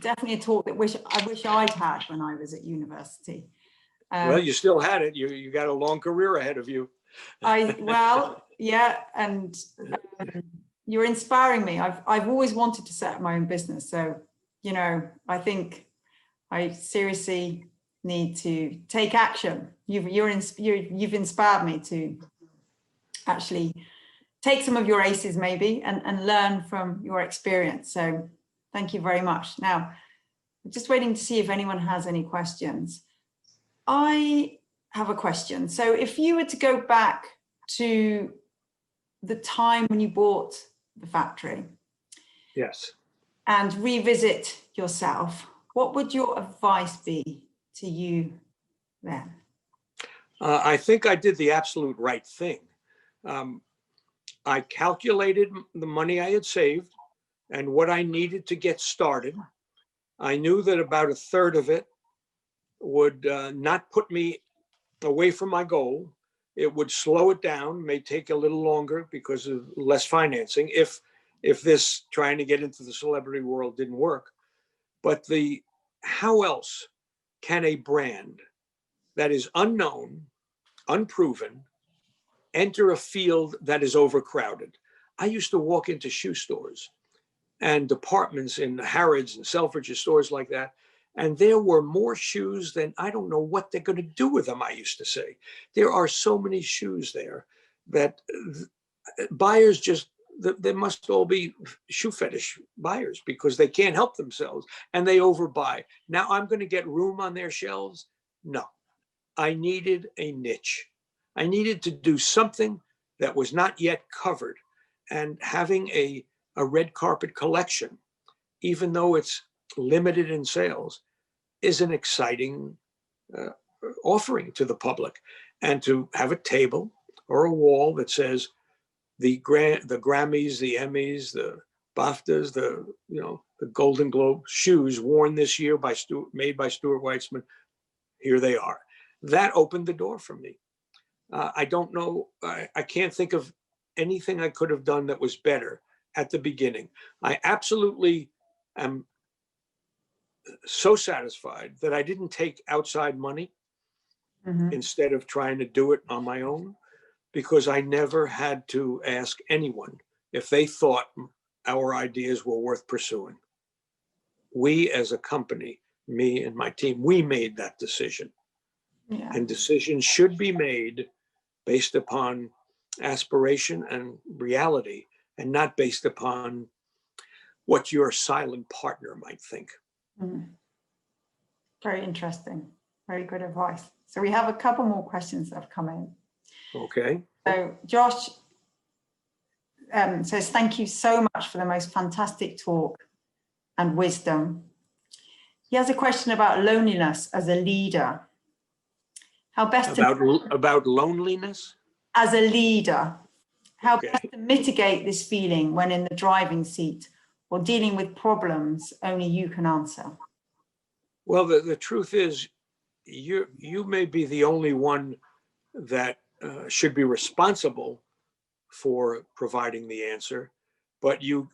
definitely a talk that I wish I'd had when I was at university. Well, you still had it. You got a long career ahead of you. Well, yeah, and you're inspiring me. I've always wanted to set up my own business. So, you know, I think I seriously need to take action. You've inspired me to actually take some of your aces maybe and learn from your experience. So thank you very much. Now, I'm just waiting to see if anyone has any questions. I have a question. So if you were to go back to the time when you bought the factory, yes, and revisit yourself, what would your advice be to you then? I think I did the absolute right thing. I calculated the money I had saved and what I needed to get started. I knew that about a third of it would not put me away from my goal. It would slow it down, may take a little longer because of less financing if this trying to get into the celebrity world didn't work. But how else can a brand that is unknown, unproven, enter a field that is overcrowded? I used to walk into shoe stores and departments in Harrods and Selfridges, stores like that, and there were more shoes than I don't know what they're going to do with them, I used to say. There are so many shoes there that buyers just, they must all be shoe fetish buyers because they can't help themselves and they overbuy. Now I'm going to get room on their shelves? No, I needed a niche. I needed to do something that was not yet covered, and having a red carpet collection, even though it's limited in sales, is an exciting offering to the public, and to have a table or a wall that says the Grammys, the Emmys, the BAFTAs, the Golden Globe shoes worn this year made by Stuart Weitzman. Here they are. That opened the door for me. I don't know. I can't think of anything I could have done that was better at the beginning. I absolutely am so satisfied that I didn't take outside money instead of trying to do it on my own, because I never had to ask anyone if they thought our ideas were worth pursuing. We as a company, me and my team, we made that decision. Yeah. And decisions should be made based upon aspiration and reality, and not based upon what your silent partner might think. Very interesting. Very good advice. So we have a couple more questions that have come in. Okay. So Josh says, thank you so much for the most fantastic talk and wisdom. He has a question about loneliness as a leader. How best about loneliness? As a leader, how best to mitigate this feeling when in the driving seat or dealing with problems only you can answer? Well, the truth is, you may be the only one that should be responsible for providing the answer, but you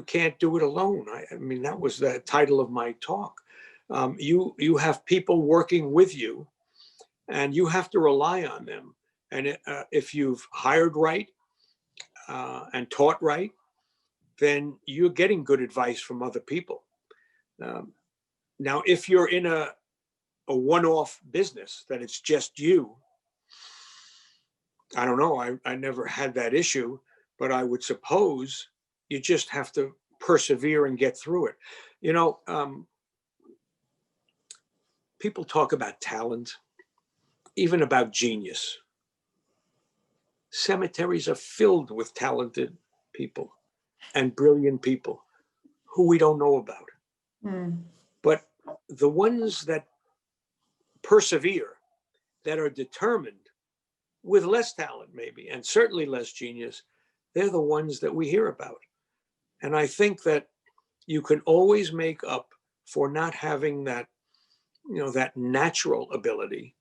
can't do it alone. I mean, that was the title of my talk. You have people working with you, and you have to rely on them. And if you've hired right and taught right, then you're getting good advice from other people. Now, if you're in a one-off business that it's just you, I don't know, I never had that issue, but I would suppose you just have to persevere and get through it. You know, people talk about talent, even about genius. Cemeteries are filled with talented people and brilliant people who we don't know about. But the ones that persevere, that are determined, with less talent maybe, and certainly less genius, they're the ones that we hear about. And I think that you can always make up for not having that, that natural ability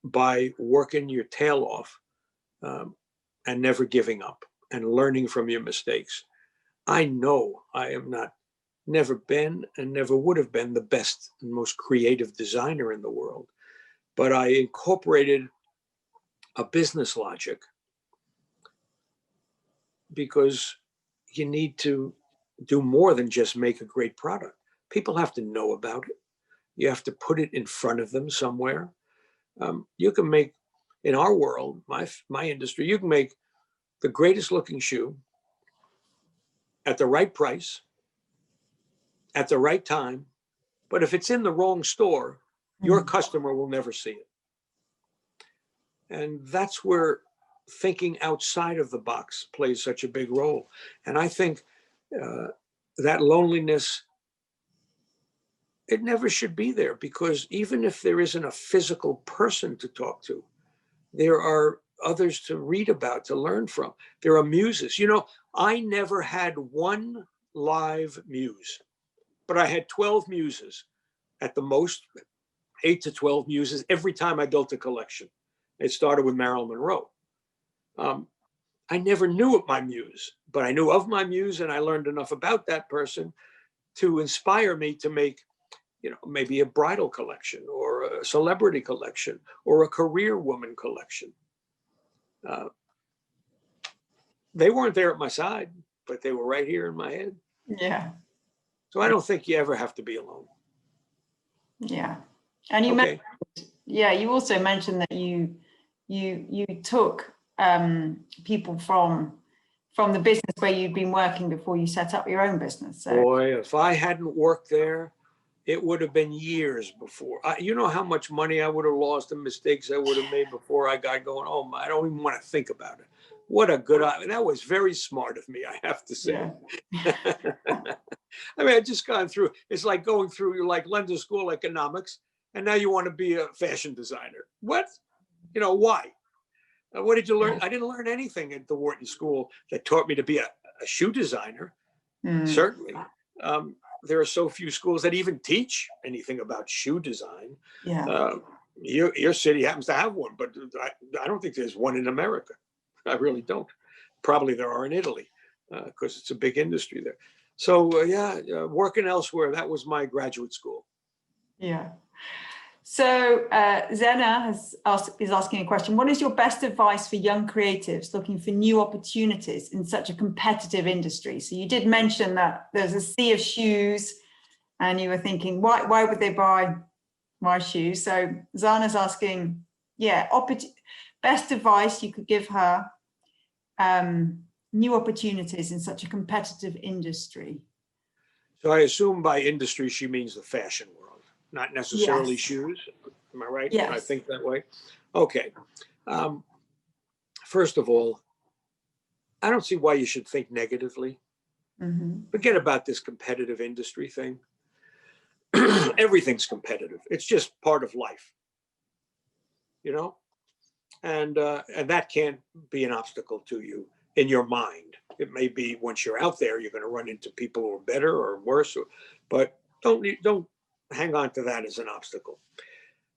by working your tail off and never giving up and learning from your mistakes. I know I am never been and never would have been the best and most creative designer in the world, but I incorporated a business logic because you need to do more than just make a great product. People have to know about it. You have to put it in front of them somewhere. You can make, in our world, my industry, you can make the greatest looking shoe at the right price, at the right time, but if it's in the wrong store, your customer will never see it. And that's where thinking outside of the box plays such a big role. And I think that loneliness, it never should be there, because even if there isn't a physical person to talk to, there are others to read about, to learn from. There are muses. I never had one live muse, but I had 12 muses at the most, 8 to 12 muses every time I built a collection. It started with Marilyn Monroe. I never knew of my muse, but I knew of my muse, and I learned enough about that person to inspire me to make, maybe a bridal collection or a celebrity collection or a career woman collection. They weren't there at my side, but they were right here in my head. Yeah. So I don't think you ever have to be alone. Yeah. And you also mentioned that you took people from the business where you'd been working before you set up your own business. So. Boy, if I hadn't worked there, it would have been years before. You know how much money I would have lost and mistakes I would have made before I got going. Oh my, I don't even want to think about it. What a good, that was very smart of me, I have to say. Yeah. I mean, I just gone through, it's like going through, like London School of Economics. and now you want to be a fashion designer. What? Why? What did you learn? I didn't learn anything at the Wharton School that taught me to be a shoe designer. Certainly. There are so few schools that even teach anything about shoe design. Yeah. Your city happens to have one, but I don't think there's one in America. I really don't. Probably there are in Italy, because it's a big industry there. So working elsewhere, that was my graduate school. Yeah. So Zena is asking a question. What is your best advice for young creatives looking for new opportunities in such a competitive industry? So you did mention that there's a sea of shoes and you were thinking, why would they buy my shoes? So Zana's asking, best advice you could give her, new opportunities in such a competitive industry. So I assume by industry, she means the fashion world. Not necessarily Yes. shoes. Am I right? Yes. I think that way. Okay. First of all, I don't see why you should think negatively. Forget about this competitive industry thing. Everything's competitive. It's just part of life, and that can't be an obstacle to you in your mind. It may be once you're out there, you're going to run into people who are better or worse, but don't hang on to that as an obstacle.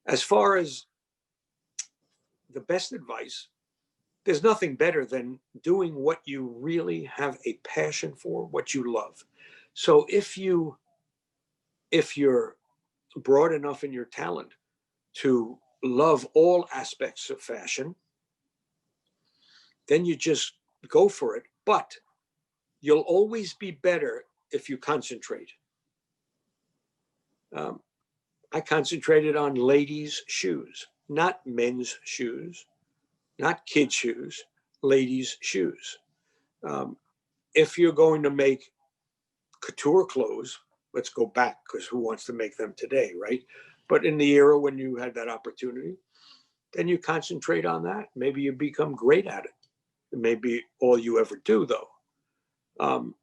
As far as the best advice, there's nothing better than doing what you really have a passion for, what you love. So if you're broad enough in your talent to love all aspects of fashion, then you just go for it. But you'll always be better if you concentrate. I concentrated on ladies' shoes, not men's shoes, not kids' shoes, ladies' shoes. If you're going to make couture clothes, let's go back, because who wants to make them today, right? But in the era when you had that opportunity, then you concentrate on that. Maybe you become great at it. It may be all you ever do, though.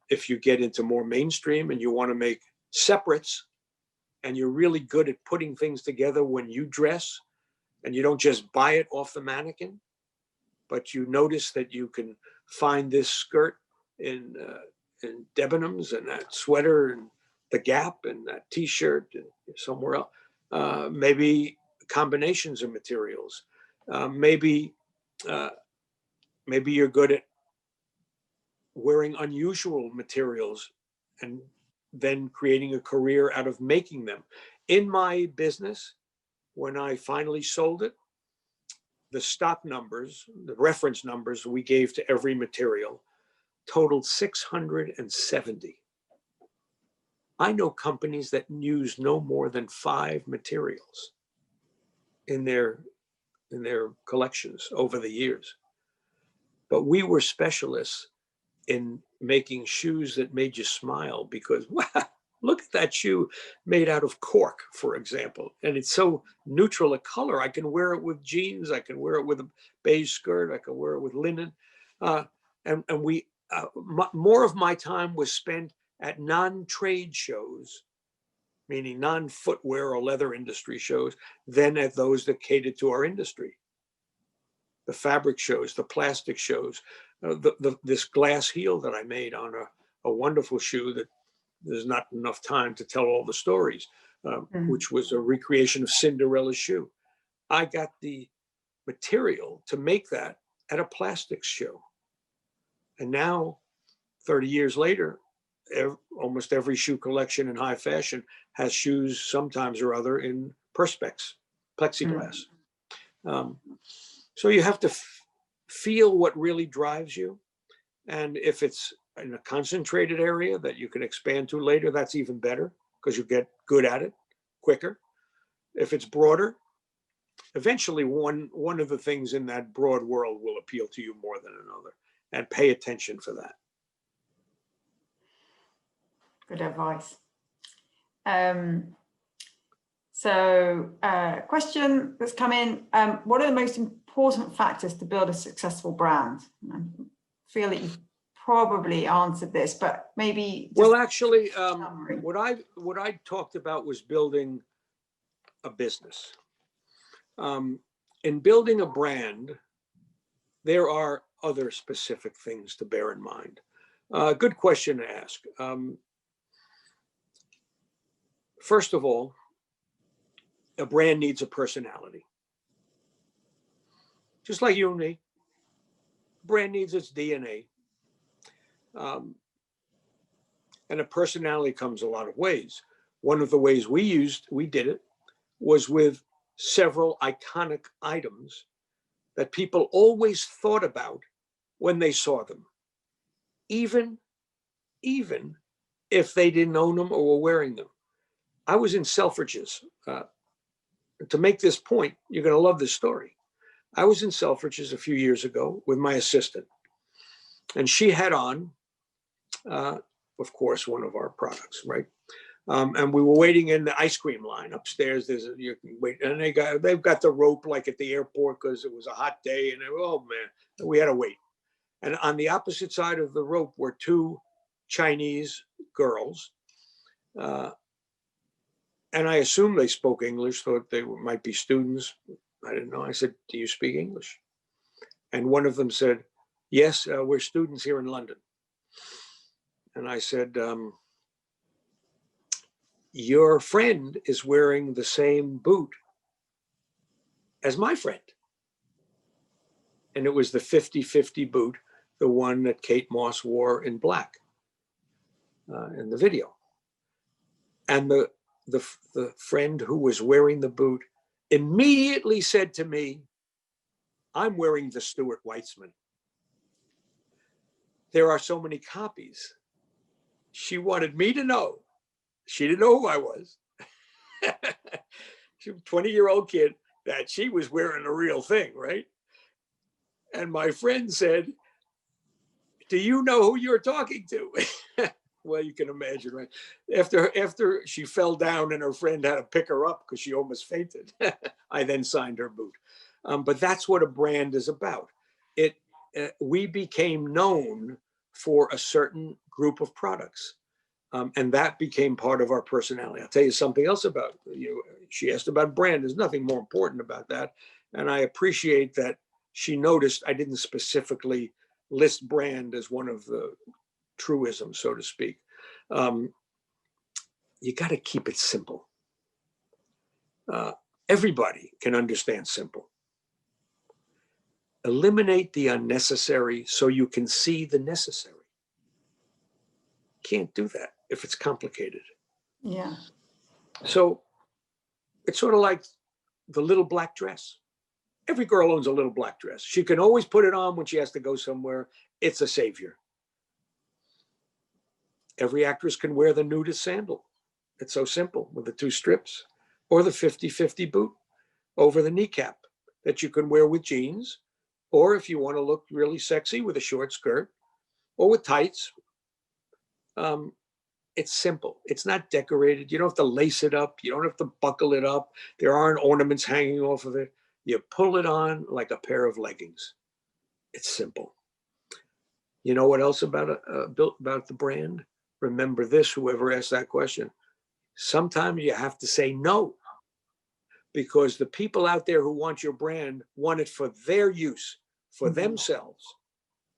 If you get into more mainstream and you want to make separates, and you're really good at putting things together when you dress, and you don't just buy it off the mannequin, but you notice that you can find this skirt in Debenhams and that sweater and the Gap and that T-shirt and somewhere else. Maybe combinations of materials. Maybe you're good at wearing unusual materials and then creating a career out of making them. In my business, when I finally sold it, the stock numbers, the reference numbers we gave to every material totaled 670. I know companies that use no more than 5 materials in their collections over the years. But we were specialists in making shoes that made you smile, because wow, look at that shoe made out of cork, for example. And it's so neutral a color. I can wear it with jeans. I can wear it with a beige skirt. I can wear it with linen. And we, more of my time was spent at non-trade shows, meaning non-footwear or leather industry shows, than at those that catered to our industry. The fabric shows, the plastic shows, this glass heel that I made on a wonderful shoe that there's not enough time to tell all the stories, which was a recreation of Cinderella's shoe. I got the material to make that at a plastics show. And now, 30 years later, almost every shoe collection in high fashion has shoes sometimes or other in perspex, plexiglass. So you have to feel what really drives you. And if it's in a concentrated area that you can expand to later, that's even better, because you get good at it quicker. If it's broader, eventually one of the things in that broad world will appeal to you more than another, and pay attention for that. Good advice. So question that's come in, what are the most important factors to build a successful brand? I feel that you've probably answered this, but maybe. Well, actually, what I talked about was building a business. In building a brand, there are other specific things to bear in mind. Good question to ask. First of all, a brand needs a personality. Just like you and me, brand needs its DNA. And a personality comes a lot of ways. One of the ways we did it, was with several iconic items that people always thought about when they saw them, even if they didn't own them or were wearing them. I was in Selfridges. To make this point, you're going to love this story. I was in Selfridges a few years ago with my assistant, and she had on, of course, one of our products, right? And we were waiting in the ice cream line upstairs. You can wait, and they've got the rope like at the airport because it was a hot day, and oh man, we had to wait. And on the opposite side of the rope were two Chinese girls, and I assumed they spoke English, thought they might be students. I didn't know. I said, "Do you speak English?" And one of them said, "Yes, we're students here in London." And I said, "Your friend is wearing the same boot as my friend." And it was the 50-50 boot, the one that Kate Moss wore in black in the video. And the friend who was wearing the boot immediately said to me, "I'm wearing the Stuart Weitzman. There are so many copies." She wanted me to know. She didn't know who I was. She was a 20-year-old kid that she was wearing the real thing, right? And my friend said, "Do you know who you're talking to?" Well, you can imagine, right? After she fell down and her friend had to pick her up because she almost fainted, I then signed her boot. But that's what a brand is about. We became known for a certain group of products. And that became part of our personality. I'll tell you something else about you. She asked about brand. There's nothing more important about that. And I appreciate that she noticed I didn't specifically list brand as one of the truisms, so to speak. You got to keep it simple. Everybody can understand simple. Eliminate the unnecessary so you can see the necessary. Can't do that if it's complicated. Yeah. So it's sort of like the little black dress. Every girl owns a little black dress. She can always put it on when she has to go somewhere. It's a savior. Every actress can wear the nudist sandal. It's so simple with the two strips, or the 50-50 boot over the kneecap that you can wear with jeans, or if you want to look really sexy with a short skirt or with tights. It's simple. It's not decorated. You don't have to lace it up. You don't have to buckle it up. There aren't ornaments hanging off of it. You pull it on like a pair of leggings. It's simple. You know what else about the brand? Remember this, whoever asked that question. Sometimes you have to say no, because the people out there who want your brand want it for their use, for themselves.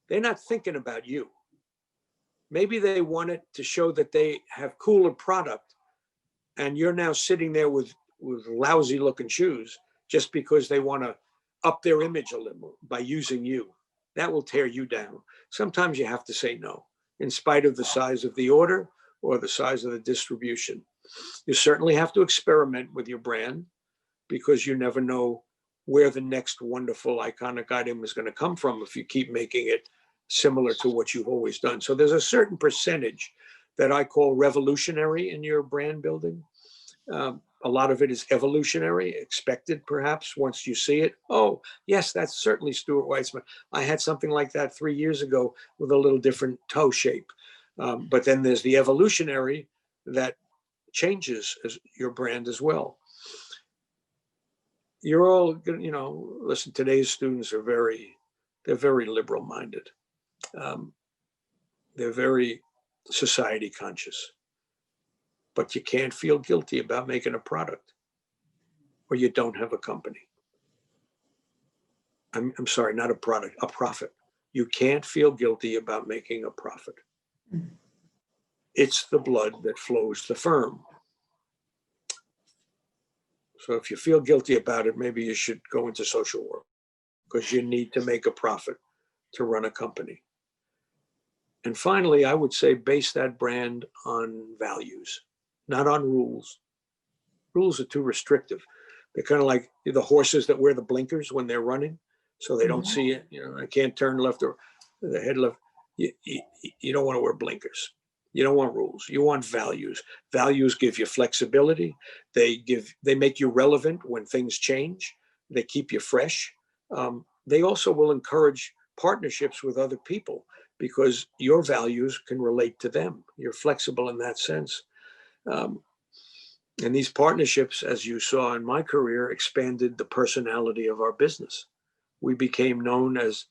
They're not thinking about you. Maybe they want it to show that they have cooler product, and you're now sitting there with lousy looking shoes just because they want to up their image a little by using you. That will tear you down. Sometimes you have to say no, in spite of the size of the order or the size of the distribution. You certainly have to experiment with your brand, because you never know where the next wonderful iconic item is going to come from if you keep making it similar to what you've always done. So there's a certain percentage that I call revolutionary in your brand building. A lot of it is evolutionary, expected perhaps once you see it. Oh, yes, that's certainly Stuart Weitzman. I had something like that 3 years ago with a little different toe shape. But then there's the evolutionary that changes as your brand as well. You're all, listen, today's students are they're very liberal minded. They're very society conscious, but you can't feel guilty about making a product. or you don't have a company. I'm sorry, not a product, a profit. You can't feel guilty about making a profit. It's the blood that flows the firm. So if you feel guilty about it, maybe you should go into social work, because you need to make a profit to run a company. And finally, I would say base that brand on values, not on rules. Rules are too restrictive. They're kind of like the horses that wear the blinkers when they're running, so they don't see it. You know, I can't turn left or the head left. You don't want to wear blinkers. You don't want rules. You want values. Values give you flexibility. They make you relevant when things change. They keep you fresh. They also will encourage partnerships with other people because your values can relate to them. You're flexible in that sense. And these partnerships, as you saw in my career, expanded the personality of our business. We became known as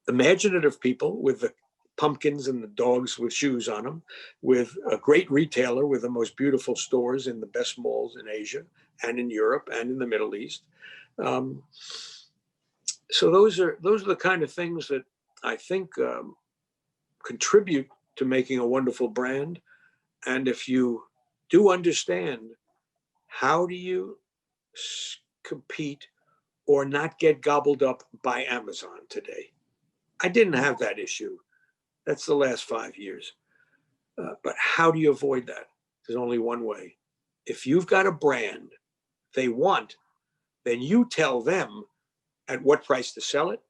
imaginative people with the pumpkins and the dogs with shoes on them, with a great retailer with the most beautiful stores in the best malls in Asia and in Europe and in the Middle East. So those are the kind of things that I think contribute to making a wonderful brand. And if you do understand, how do you compete or not get gobbled up by Amazon today? I didn't have that issue. That's the last 5 years. But how do you avoid that? There's only one way. If you've got a brand they want, then you tell them at what price to sell it,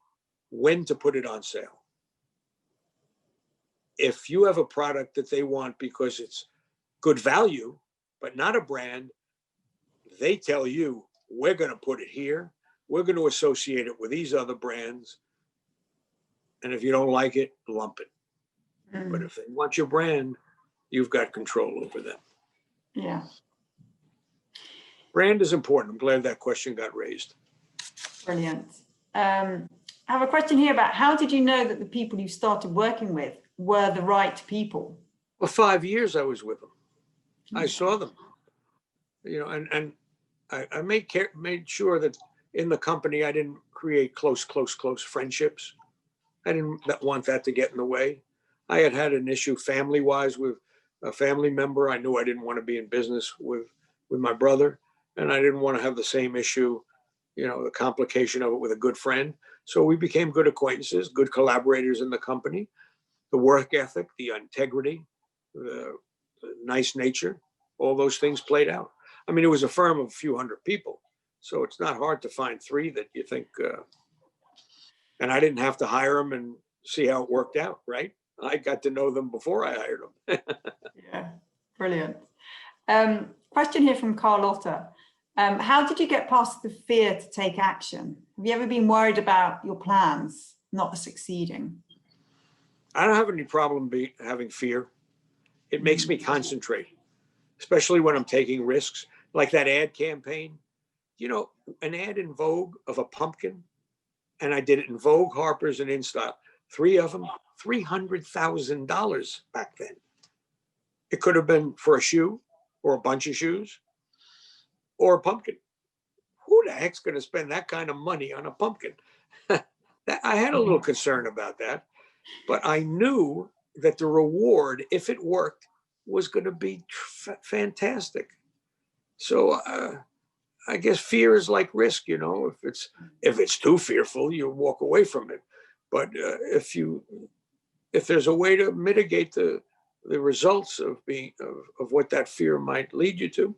when to put it on sale. If you have a product that they want because it's good value, but not a brand, they tell you, we're going to put it here. We're going to associate it with these other brands. And if you don't like it, lump it. But if they want your brand, you've got control over them. Yeah. Brand is important. I'm glad that question got raised. Brilliant. I have a question here about how did you know that the people you started working with were the right people? For 5 years I was with them. I saw them, you know, and I made sure that in the company I didn't create close friendships. I didn't want that to get in the way. I had an issue family-wise with a family member. I knew I didn't want to be in business with my brother, and I didn't want to have the same issue, you know, the complication of it with a good friend. So we became good acquaintances, good collaborators in the company. The work ethic, the integrity, the nice nature, all those things played out. I mean, it was a firm of a few hundred people, so it's not hard to find three that you think, and I didn't have to hire them and see how it worked out, right? I got to know them before I hired them. Yeah, brilliant. Question here from Carlotta. How did you get past the fear to take action? Have you ever been worried about your plans not succeeding? I don't have any problem having fear. It makes me concentrate, especially when I'm taking risks, like that ad campaign. You know, an ad in Vogue of a pumpkin, and I did it in Vogue, Harper's, and InStyle. 3 of them, $300,000 back then. It could have been for a shoe or a bunch of shoes or a pumpkin. Who the heck's going to spend that kind of money on a pumpkin? I had a little concern about that, but I knew that the reward, if it worked, was going to be fantastic. So I guess fear is like risk, you know. If it's too fearful, you walk away from it. But if there's a way to mitigate the results of what that fear might lead you to,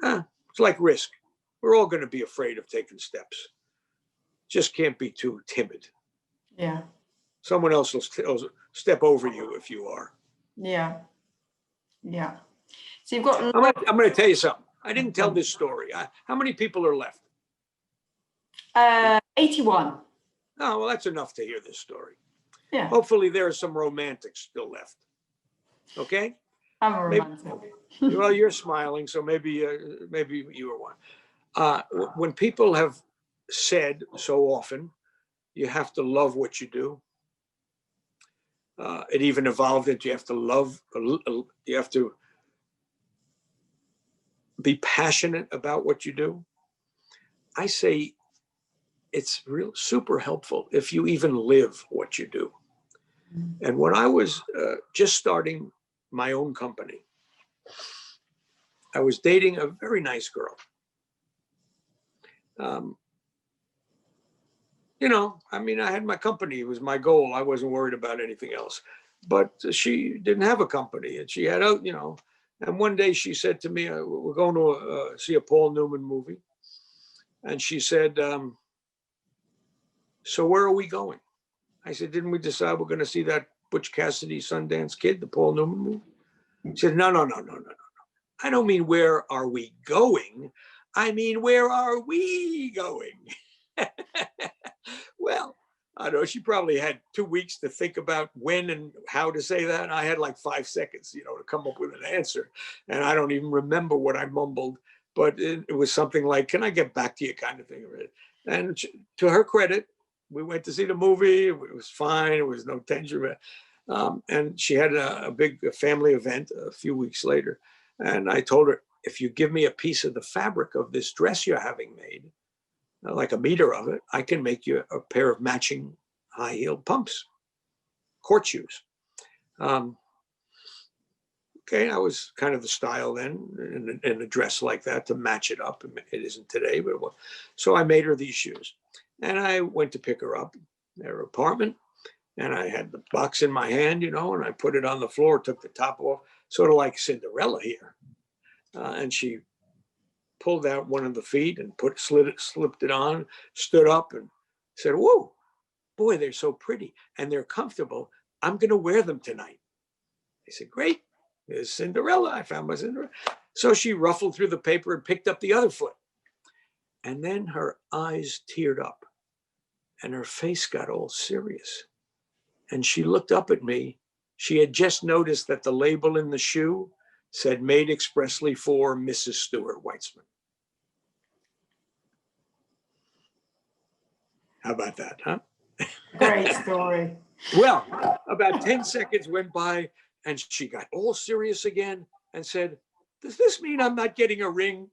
it's like risk. We're all going to be afraid of taking steps. Just can't be too timid. Yeah. Someone else will step over you if you are. Yeah. Yeah. So you've got. I'm going to tell you something. I didn't tell this story. How many people are left? 81. Oh, well, that's enough to hear this story. Yeah. Hopefully there are some romantics still left. Okay? I'm a romantic. Well, you're smiling, so maybe you were one. When people have said so often, you have to love what you do. It even evolved into you have to be passionate about what you do, I say it's real super helpful if you even live what you do. And when I was just starting my own company, I was dating a very nice girl. You know, I mean, I had my company. It was my goal. I wasn't worried about anything else. But she didn't have a company, and she had, you know, and one day she said to me, we're going to see a Paul Newman movie. And she said, so where are we going? I said, didn't we decide we're going to see that Butch Cassidy Sundance Kid, the Paul Newman movie? She said, no. I don't mean where are we going? I mean, where are we going? Well, I don't know. She probably had 2 weeks to think about when and how to say that. I had like 5 seconds, you know, to come up with an answer. And I don't even remember what I mumbled, but it was something like, can I get back to you kind of thing. And to her credit, we went to see the movie. It was fine. There was no tension. And she had a big family event a few weeks later. And I told her, if you give me a piece of the fabric of this dress you're having made, like a meter of it, I can make you a pair of matching high-heeled pumps, court shoes. Okay, I was kind of the style then in a dress like that to match it up. It isn't today, but it was. So I made her these shoes. And I went to pick her up at her apartment. And I had the box in my hand, you know, and I put it on the floor, took the top off, sort of like Cinderella here. And she pulled out one of the feet and slipped it on, stood up and said, whoa, boy, they're so pretty and they're comfortable. I'm going to wear them tonight. I said, great. There's Cinderella. I found my Cinderella. So she ruffled through the paper and picked up the other foot. And then her eyes teared up and her face got all serious. And she looked up at me. She had just noticed that the label in the shoe said made expressly for Mrs. Stuart Weitzman. How about that, huh? Great story. Well, about 10 seconds went by and she got all serious again and said, does this mean I'm not getting a ring?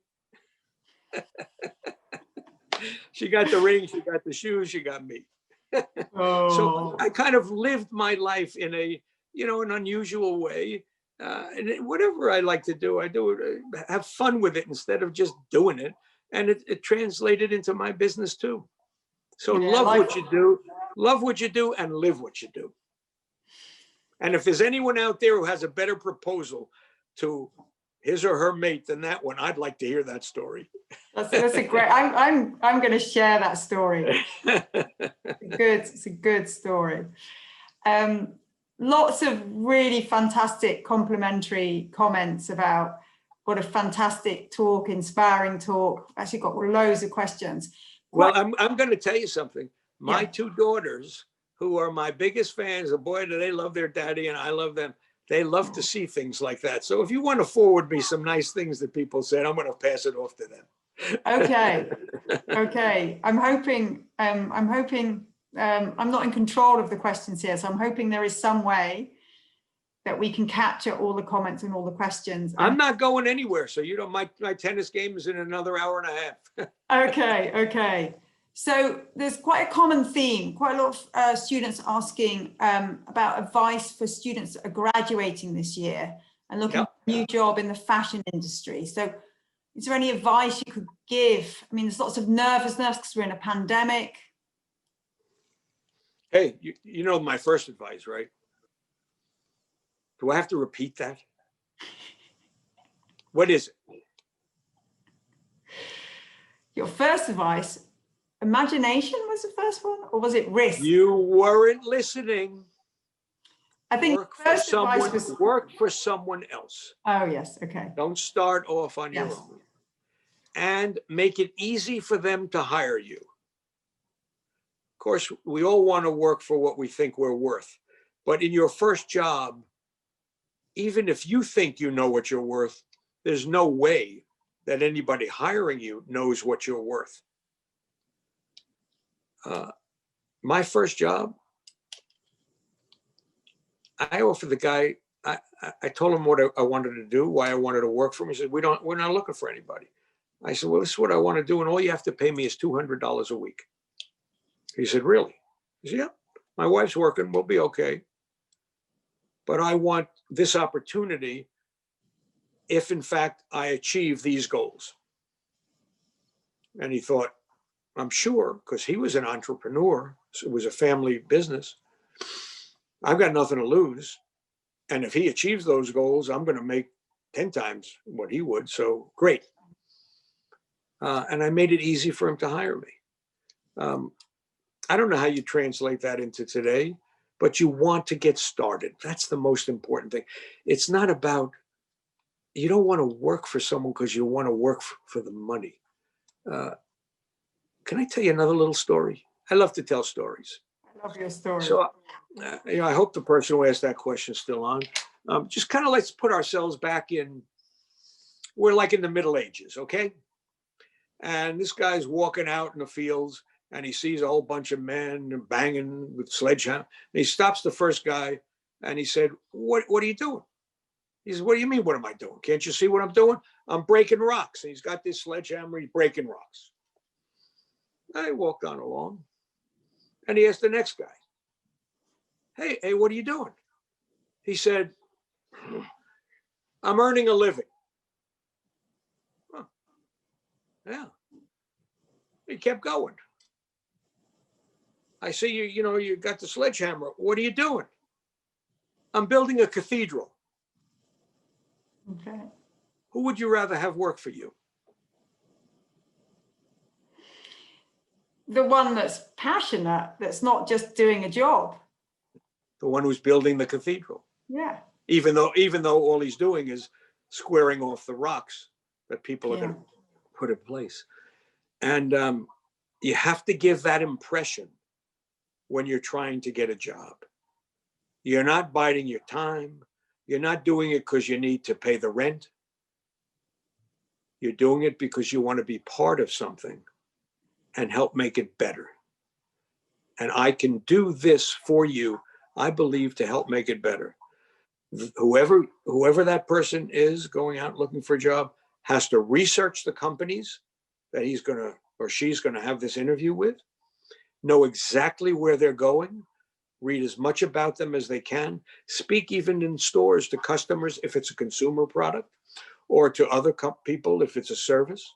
She got the ring, she got the shoes, she got me. Oh. So I kind of lived my life in a, you know, an unusual way. And whatever I like to do, I do it, have fun with it instead of just doing it. And it translated into my business too. So Yeah, love what you do and live what you do. And if there's anyone out there who has a better proposal to his or her mate than that one, I'd like to hear that story. That's a great, I'm going to share that story. It's a good story. Lots of really fantastic complimentary comments about what a fantastic talk, inspiring talk. Actually got loads of questions. Well, I'm going to tell you something. My two daughters, who are my biggest fans, boy, do they love their daddy and I love them. They love to see things like that. So if you want to forward me some nice things that people said, I'm going to pass it off to them. Okay. I'm hoping I'm not in control of the questions here. So I'm hoping there is some way that we can capture all the comments and all the questions. I'm not going anywhere. So, you know, my tennis game is in another hour and a half. Okay. So there's quite a common theme, quite a lot of students asking about advice for students that are graduating this year and looking for a new job in the fashion industry. So is there any advice you could give? I mean, there's lots of nervousness because we're in a pandemic. Hey, you know my first advice, right? Do I have to repeat that? What is it? Your first advice, imagination was the first one, or was it risk? You weren't listening. I think work for someone else. Oh, yes. Okay. Don't start off on your own. And make it easy for them to hire you. Of course, we all want to work for what we think we're worth. But in your first job, even if you think you know what you're worth, there's no way that anybody hiring you knows what you're worth. My first job, I offered the guy I told him what I wanted to do, why I wanted to work for him. He said, we're not looking for anybody. I said, well, this is what I want to do. And all you have to pay me is $200 a week. He said, really? He said, yeah, my wife's working. We'll be okay. But I want this opportunity if, in fact, I achieve these goals. And he thought, I'm sure, because he was an entrepreneur. So it was a family business. I've got nothing to lose. And if he achieves those goals, I'm going to make 10 times what he would. So great. And I made it easy for him to hire me. I don't know how you translate that into today, but you want to get started. That's the most important thing. It's not about, you don't want to work for someone because you want to work for the money. Can I tell you another little story? I love to tell stories. I love your story. So, I hope the person who asked that question is still on. Just kind of let's put ourselves back in, we're like in the Middle Ages, okay? And this guy's walking out in the fields and he sees a whole bunch of men banging with sledgehammer. And he stops the first guy and he said, what are you doing? He says, what do you mean, what am I doing? Can't you see what I'm doing? I'm breaking rocks. And he's got this sledgehammer, he's breaking rocks. I walked on along and he asked the next guy, hey, what are you doing? He said, I'm earning a living. Huh. Yeah. He kept going. I see you got the sledgehammer. What are you doing? I'm building a cathedral. Okay. Who would you rather have work for you? The one that's passionate, that's not just doing a job. The one who's building the cathedral. Yeah. Even though all he's doing is squaring off the rocks that people are going to put in place. And you have to give that impression when you're trying to get a job. You're not biding your time. You're not doing it because you need to pay the rent. You're doing it because you want to be part of something and help make it better. And I can do this for you, I believe, to help make it better. Whoever that person is going out looking for a job has to research the companies that he's going to or she's going to have this interview with, know exactly where they're going, read as much about them as they can, speak even in stores to customers if it's a consumer product, or to other people if it's a service.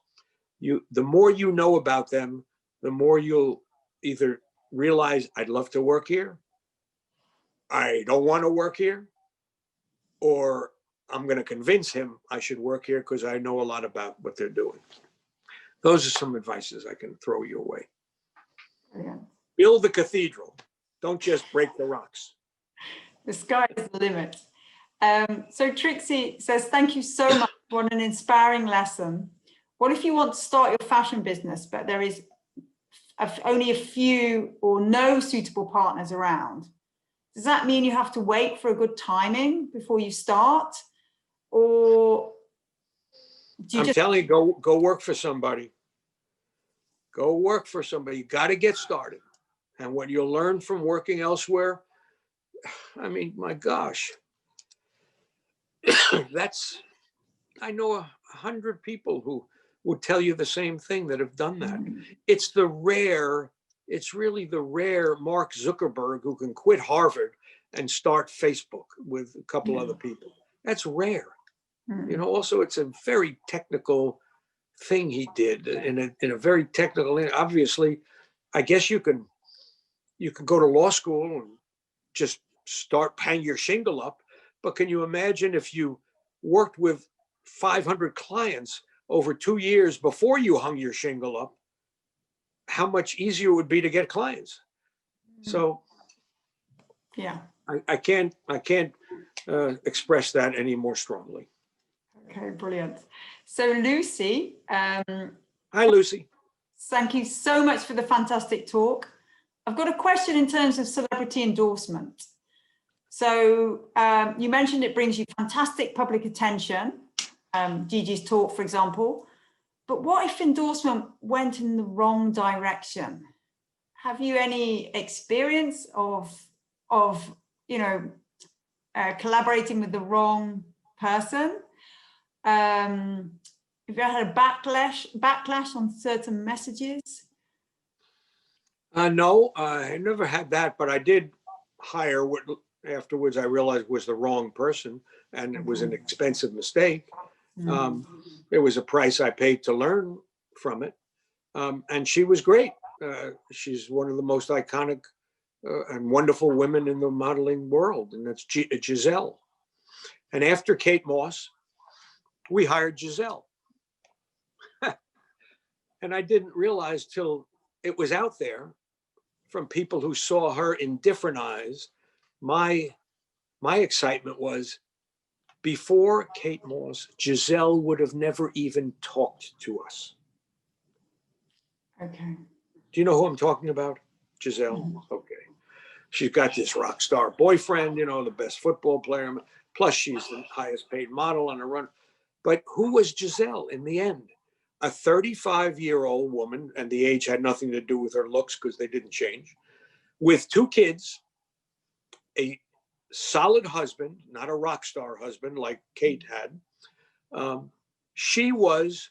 The more you know about them, the more you'll either realize, I'd love to work here, I don't want to work here, or I'm going to convince him I should work here because I know a lot about what they're doing. Those are some advices I can throw your way. Yeah. Build the cathedral. Don't just break the rocks. The sky is the limit. So Trixie says, thank you so much. What an inspiring lesson. What if you want to start your fashion business, but there is only a few or no suitable partners around? Does that mean you have to wait for a good timing before you start? Or do you telling you, go work for somebody. Go work for somebody. You got to get started. And what you'll learn from working elsewhere, I mean, my gosh, I know 100 people who would tell you the same thing that have done that. It's really the rare Mark Zuckerberg who can quit Harvard and start Facebook with a couple other people. That's rare. Also, it's a very technical thing he did in a very technical, obviously, I guess you can go to law school and just hang your shingle up. But can you imagine if you worked with 500 clients over 2 years before you hung your shingle up, how much easier it would be to get clients? So yeah, I can't express that any more strongly. Okay, brilliant. So Lucy. Hi, Lucy. Thank you so much for the fantastic talk. I've got a question in terms of celebrity endorsement. So you mentioned it brings you fantastic public attention, Gigi's talk, for example. But what if endorsement went in the wrong direction? Have you any experience of collaborating with the wrong person? Have you ever had a backlash on certain messages? No, I never had that, but I did hire what afterwards I realized was the wrong person, and it was an expensive mistake. It was a price I paid to learn from it. And she was great. She's one of the most iconic and wonderful women in the modeling world, and that's Giselle. And after Kate Moss, we hired Giselle. And I didn't realize till it was out there from people who saw her in different eyes. My excitement was, before Kate Moss, Giselle would have never even talked to us. Okay. Do you know who I'm talking about? Giselle? Okay. She's got this rock star boyfriend, you know, the best football player. Plus, she's the highest paid model on the run. But who was Giselle in the end? A 35-year-old woman, and the age had nothing to do with her looks because they didn't change, with 2 kids, a solid husband, not a rock star husband like Kate had. She was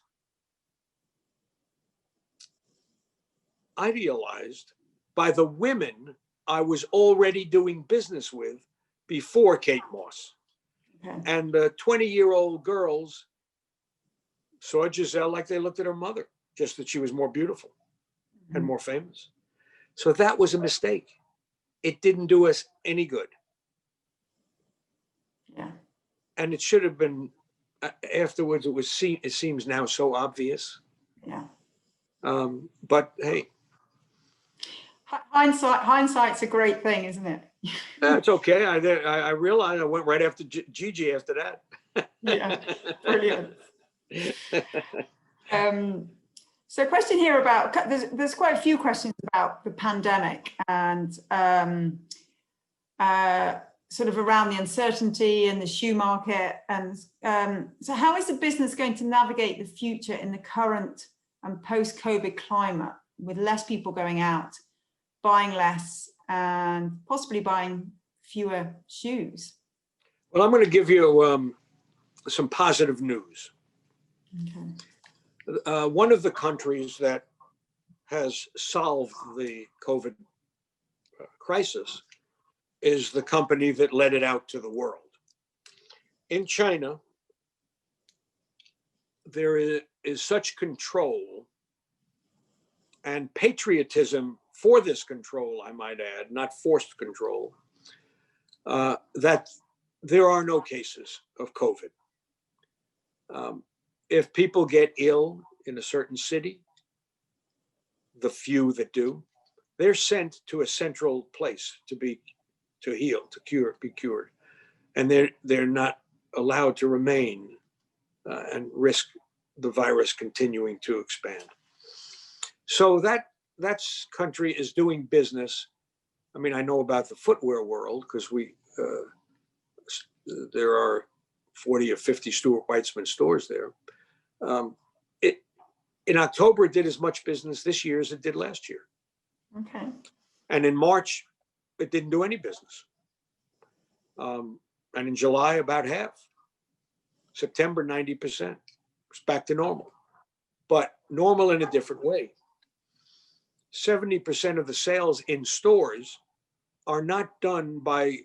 idealized by the women I was already doing business with before Kate Moss. Okay. And the 20-year-old girls saw Giselle like they looked at her mother, just that she was more beautiful and more famous. So that was a mistake. It didn't do us any good. Yeah. And it should have been, afterwards, it seems now so obvious. Yeah. But hey. Hindsight's a great thing, isn't it? That's okay. I realized I went right after Gigi after that. Yeah, brilliant. So a question here about, there's quite a few questions about the pandemic and sort of around the uncertainty in the shoe market. And so how is the business going to navigate the future in the current and post-COVID climate with less people going out, buying less and possibly buying fewer shoes? Well, I'm going to give you some positive news. Okay. One of the countries that has solved the COVID crisis is the company that led it out to the world. In China, there is such control and patriotism for this control, I might add, not forced control, that there are no cases of COVID. If people get ill in a certain city, the few that do, they're sent to a central place to heal, to be cured. And they're not allowed to remain and risk the virus continuing to expand. So that country is doing business. I mean, I know about the footwear world because there are 40 or 50 Stuart Weitzman stores there. In October, it did as much business this year as it did last year. Okay. And in March, it didn't do any business. And in July, about half. September, 90%. It's back to normal. But normal in a different way. 70% of the sales in stores are not done by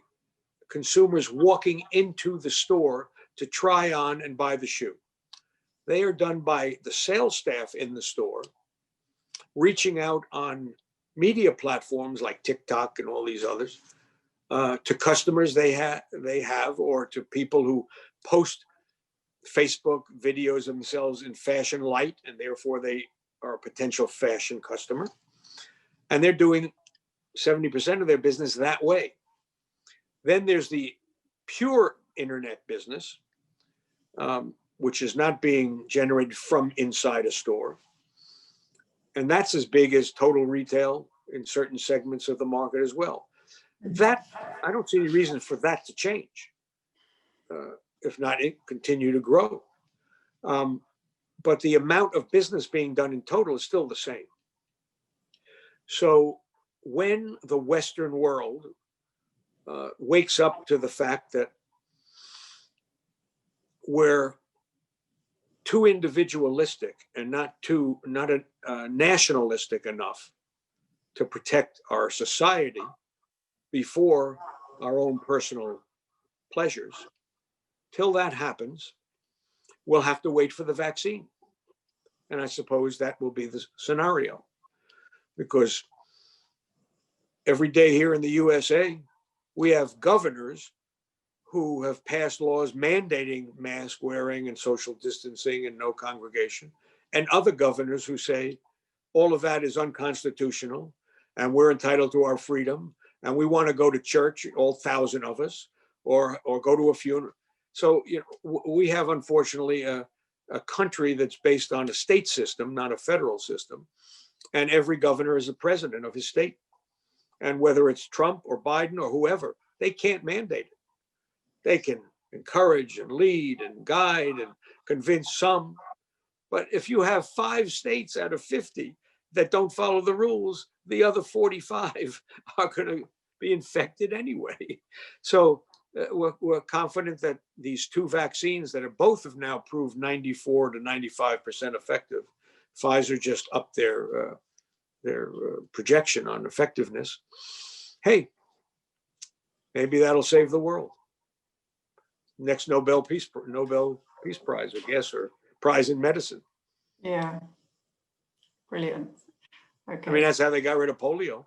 consumers walking into the store to try on and buy the shoe. They are done by the sales staff in the store, reaching out on media platforms like TikTok and all these others to customers they have, or to people who post Facebook videos of themselves in fashion light, and therefore they are a potential fashion customer. And they're doing 70% of their business that way. Then there's the pure internet business, which is not being generated from inside a store. And that's as big as total retail in certain segments of the market as well. That, I don't see any reason for that to change, if not continue to grow. But the amount of business being done in total is still the same. So when the Western world wakes up to the fact that we're too individualistic and not nationalistic enough to protect our society before our own personal pleasures. Till that happens, we'll have to wait for the vaccine. And I suppose that will be the scenario, because every day here in the USA, we have governors who have passed laws mandating mask wearing and social distancing and no congregation, and other governors who say all of that is unconstitutional and we're entitled to our freedom and we want to go to church, all 1,000 of us, or go to a funeral. So, you know, we have, unfortunately, a country that's based on a state system, not a federal system, and every governor is the president of his state. And whether it's Trump or Biden or whoever, they can't mandate it. They can encourage and lead and guide and convince some. But if you have 5 states out of 50 that don't follow the rules, the other 45 are going to be infected anyway. So we're confident that these 2 vaccines that are both have now proved 94 to 95% effective. Pfizer just upped their projection on effectiveness. Hey, maybe that'll save the world. Next Nobel Peace Prize, I guess, or prize in medicine. Yeah. Brilliant. Okay. I mean, that's how they got rid of polio.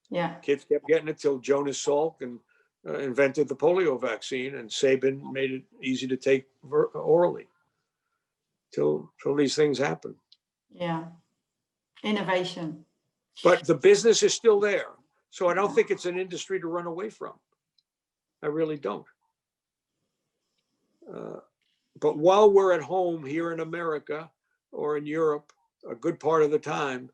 Yeah. Kids kept getting it till Jonas Salk and invented the polio vaccine, and Sabin made it easy to take orally. Till these things happen. Yeah. Innovation. But the business is still there. So I don't think it's an industry to run away from. I really don't. But while we're at home here in America or in Europe, a good part of the time,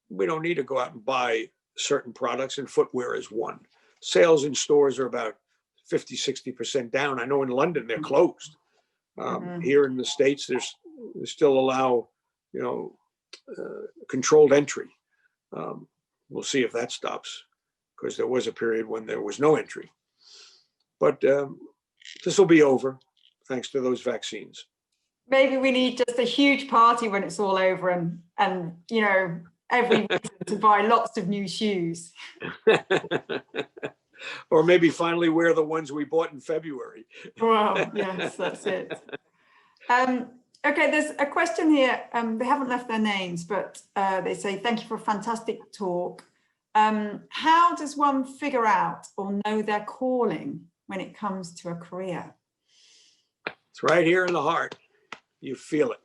we don't need to go out and buy certain products, and footwear is one. Sales in stores are about 50, 60% down. I know in London they're closed. Here in the States, they still allow, controlled entry. We'll see if that stops, because there was a period when there was no entry. But this will be over, thanks to those vaccines. Maybe we need just a huge party when it's all over, and every reason to buy lots of new shoes. Or maybe finally wear the ones we bought in February. Well, yes, that's it. Okay, there's a question here. They haven't left their names, but they say, thank you for a fantastic talk. How does one figure out or know their calling when it comes to a career? It's right here in the heart. You feel it.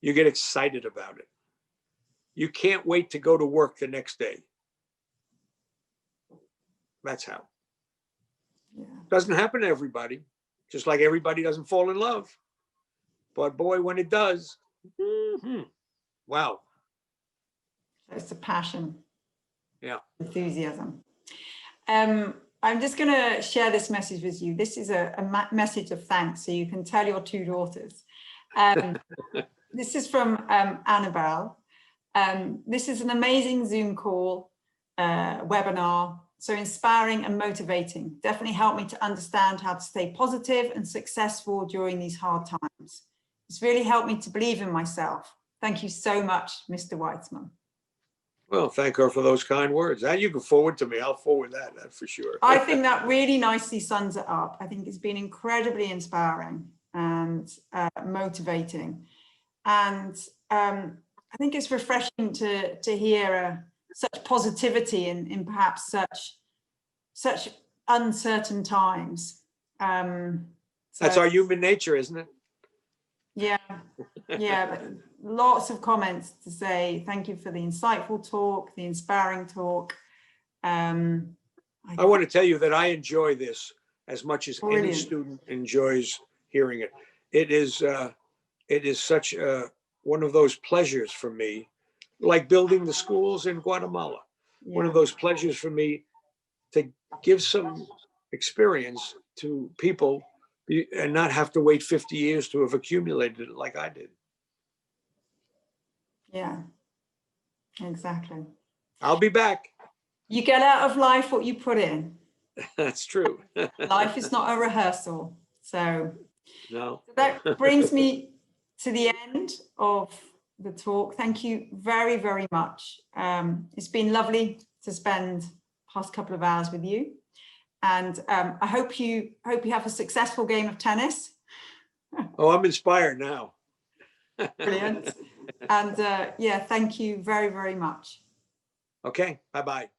You get excited about it. You can't wait to go to work the next day. That's how. Yeah. Doesn't happen to everybody, just like everybody doesn't fall in love. But boy, when it does, wow. It's a passion. Yeah. Enthusiasm. I'm just going to share this message with you. This is a message of thanks, so you can tell your 2 daughters. This is from Annabelle. This is an amazing Zoom call, webinar, so inspiring and motivating. Definitely helped me to understand how to stay positive and successful during these hard times. It's really helped me to believe in myself. Thank you so much, Mr. Weitzman. Well, thank her for those kind words. And you can forward to me. I'll forward that for sure. I think that really nicely sums it up. I think it's been incredibly inspiring and motivating. And I think it's refreshing to hear such positivity in perhaps such uncertain times. That's our human nature, isn't it? Yeah, but lots of comments to say thank you for the insightful talk, the inspiring talk. I want to tell you that I enjoy this as much as any student enjoys hearing it. It is such one of those pleasures for me, like building the schools in Guatemala. Yeah. One of those pleasures for me to give some experience to people and not have to wait 50 years to have accumulated it like I did. Yeah, exactly. I'll be back. You get out of life what you put in. That's true. Life is not a rehearsal. So No. that brings me to the end of the talk. Thank you very, very much. It's been lovely to spend the past couple of hours with you. And I hope you have a successful game of tennis. Oh, I'm inspired now. Brilliant. And yeah, thank you very, very much. Okay, bye-bye.